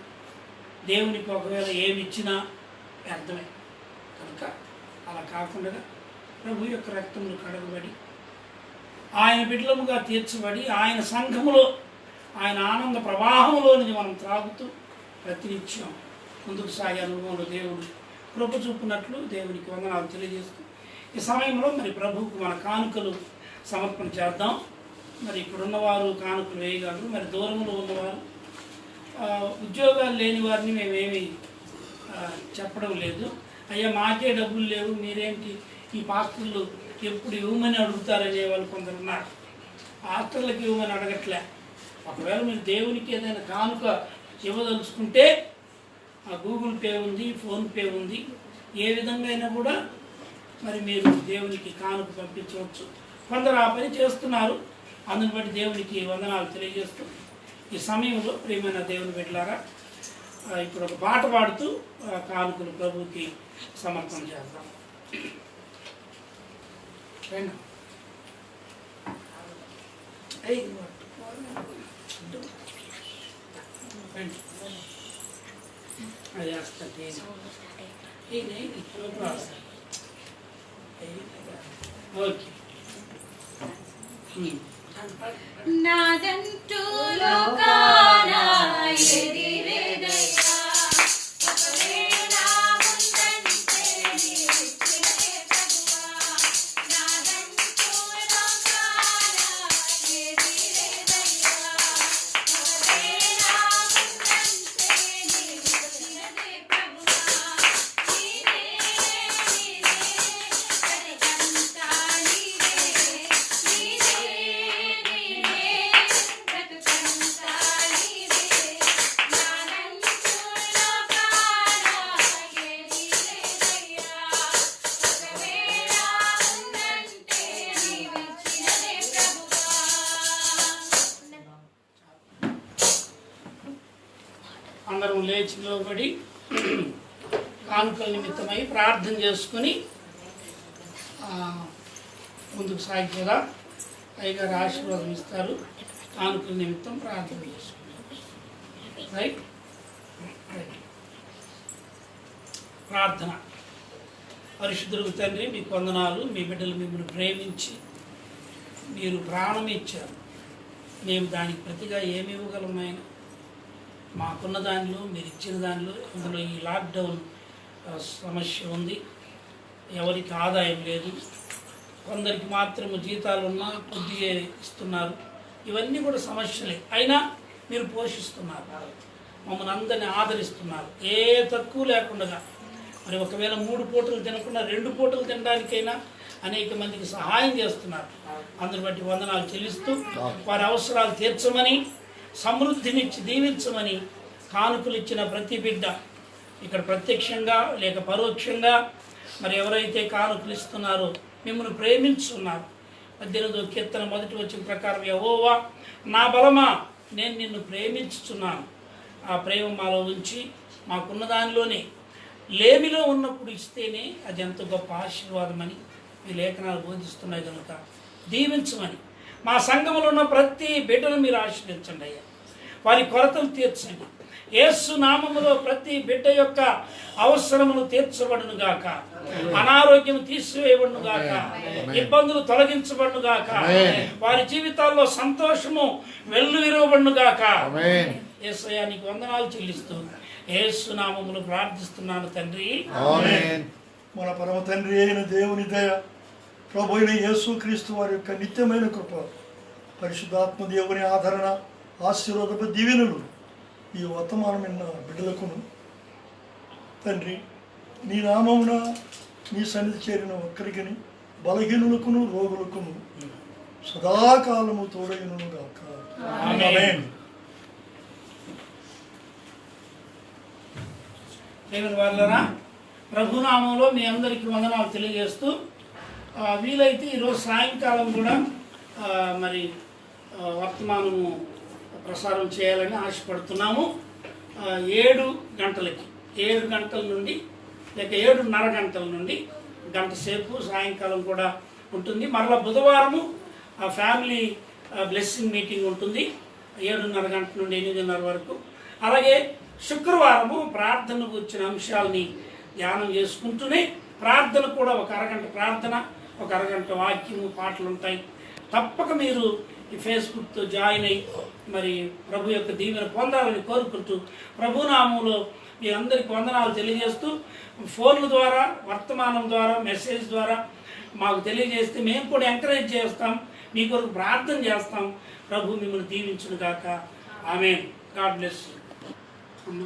దేవునికి ఒకవేళ ఏమి ఇచ్చినా వ్యర్థమే. కనుక అలా కాకుండా ప్రభు యొక్క రక్తంలో కడగబడి ఆయన బిడ్డలముగా తీర్చబడి ఆయన సంఘములో ఆయన ఆనంద ప్రవాహంలోని మనం త్రాగుతూ ప్రతినిత్యం ముందుకు సాగే అనుభవంలో దేవుడు కృప చూపునట్లు దేవునికి వందనాలు తెలియజేస్తూ ఈ సమయంలో మరి ప్రభువుకు మన కానుకలు సమర్పణ చేద్దాం. మరి ఇప్పుడున్నవారు కానుకలు వేయగలరు. మరి దూరంలో ఉన్నవారు, ఉద్యోగాలు లేని వారిని మేమేమి చెప్పడం లేదు. అయ్యా మాకే డబ్బులు లేవు, మీరేంటి ఈ పాస్టర్లు ఎప్పుడు ఇవ్వమని అడుగుతారనే వాళ్ళు కొందరు ఉన్నారు. పాస్టర్లకు ఇవ్వమని అడగట్లే. ఒకవేళ మీరు దేవునికి ఏదైనా కానుక ఇవ్వదలుచుకుంటే గూగుల్ పే ఉంది, ఫోన్పే ఉంది. ఏ విధంగా అయినా కూడా మరి మీరు దేవునికి కానుక పంపించవచ్చు. కొందరు ఆ పని చేస్తున్నారు. అందుని బట్టి దేవునికి వందనాలు తెలియజేస్తూ ఈ సమయంలో ప్రియమైన దేవుని బిడ్డలారా ఇప్పుడు ఒక పాట పాడుతూ కానుకలు ప్రభువుకి సమర్పణ చేద్దాం. అది ఓకే.
నాదంటూ లోకాన ఎదిరేదయ్యా, ఒకవేళ ఉందంటే నీవిచ్చినదే ప్రభువా. నాదంటూ లోకాన ఎదిరేదయ్యా, ఒకవేళ ఉందంటే నీవిచ్చినదే ప్రభువా. నీవే ప్రతికంతా నీవే, నీవే బ్రతుకంతా నీవే. నానంటూ లోకాన ఎదిరేదయ్యా, ఒకవేళ ఉందంటే నీవిచ్చినదే ప్రభువా.
అందరం లేచి నిలబడి కానుకల నిమిత్తమై ప్రార్థన చేసుకుని ముందుకు సాగిపోదా. అయ్యగారు ఆశీర్వాదం ఇస్తారు. కానుకల నిమిత్తం ప్రార్థన చేసుకుంటాం. రైట్. ప్రార్థన. పరిశుద్ధులకు తండ్రి మీకు వందనాలు. మీ బిడ్డలు మిమ్మల్ని ప్రేమించి మీరు ప్రాణం ఇచ్చారు. మేము దానికి ప్రతిగా ఏమి ఇవ్వగలమైన మాకున్న దానిలో మీరు ఇచ్చిన దానిలో అందులో ఈ లాక్డౌన్ సమస్య ఉంది. ఎవరికి ఆదాయం లేదు. కొందరికి మాత్రము జీతాలు ఉన్నా కొద్దిగా ఇస్తున్నారు. ఇవన్నీ కూడా సమస్యలే. అయినా మీరు పోషిస్తున్నారు, మమ్మల్ని అందరినీ ఆదరిస్తున్నారు. ఏ తక్కువ లేకుండా మరి ఒకవేళ 3 పూటలు తినకుండా 2 పూటలు తినడానికైనా అనేక మందికి సహాయం చేస్తున్నారు. అందరిని బట్టి వందనాలు చెల్లిస్తూ వారి అవసరాలు తీర్చమని, సమృద్ధినిచ్చి దీవించమని కానుకలు ఇచ్చిన ప్రతి బిడ్డ ఇక్కడ ప్రత్యక్షంగా లేక పరోక్షంగా మరి ఎవరైతే కానుకలు ఇస్తున్నారో మిమ్మల్ని ప్రేమించున్నారు. 18వ కీర్తన మొదటి వచ్చిన ప్రకారం యెహోవా నా బలమా నేను నిన్ను ప్రేమించుచున్నాను. ఆ ప్రేమ మాలో ఉంచి మాకున్న దానిలోనే లేమిలో ఉన్నప్పుడు ఇస్తేనే అది ఎంత గొప్ప ఆశీర్వాదమని మీ లేఖనాలు బోధిస్తున్నాయి కనుక దీవించమని మా సంఘములో ఉన్న ప్రతి బిడ్డను మీరు ఆశీర్వదించండి అయ్యా. వారి కొరతలు తీర్చండి. యేసు నామములో ప్రతి బిడ్డ యొక్క అవసరములు తీర్చబడును గాక, అనారోగ్యం తీసివేయబడును గాక, ఇబ్బందులు తొలగించబడును గాక, వారి జీవితాల్లో సంతోషము వెల్లువిరవబడును గాక. యేసయ్యా నీకు వందనాలు చెల్లిస్తూ యేసు నామములో ప్రార్థిస్తున్నాను తండ్రి.
మన పరమ తండ్రి అయిన దేవుని దయ, ప్రభు అయిన యేసుక్రీస్తు వారి యొక్క నిత్యమైన కృప, పరిశుద్ధాత్మ దేవుని ఆదరణ, ఆశీర్వాదపు దీవెనలు ఈ వర్తమానమైన బిడ్డలకును తండ్రి నీ నామమున నీ సన్నిధి చేరిన ఒక్కరికిని బలహీనులకును రోగులకును సదాకాలము తోడైనను గాక. ఆమేన్.
దేవుని వాళ్ళరా ప్రభునామంలో మీ అందరికీ వందనాలు తెలియజేస్తూ వీలైతే ఈరోజు సాయంకాలం కూడా మరి వర్తమానము ప్రసారం చేయాలని ఆశపడుతున్నాము. 7 గంటలకి 7 గంటల నుండి లేక 7:30 గంటల నుండి గంట సేపు సాయంకాలం కూడా ఉంటుంది. మరలా బుధవారము ఫ్యామిలీ బ్లెస్సింగ్ మీటింగ్ ఉంటుంది 7:30 గంటల నుండి 8:30 వరకు. అలాగే శుక్రవారము ప్రార్థనకు వచ్చిన అంశాలని ధ్యానం చేసుకుంటూనే ప్రార్థన కూడా ఒక అరగంట ప్రార్థన, ఒక అరగంట వాక్యము, పాటలు ఉంటాయి. తప్పక మీరు ఈ ఫేస్బుక్తో జాయిన్ అయ్యి మరి ప్రభు యొక్క దీవెన పొందాలని కోరుకుంటూ ప్రభునామంలో మీ అందరికి వందనాలు తెలియజేస్తూ ఫోన్ల ద్వారా, వర్తమానం ద్వారా, మెసేజ్ ద్వారా మాకు తెలియజేస్తే మేము కూడా ఎంకరేజ్ చేస్తాం, మీ కొరకు ప్రార్థన చేస్తాం. ప్రభు మిమ్మల్ని దీవించును గాక. ఆమేన్. God bless you.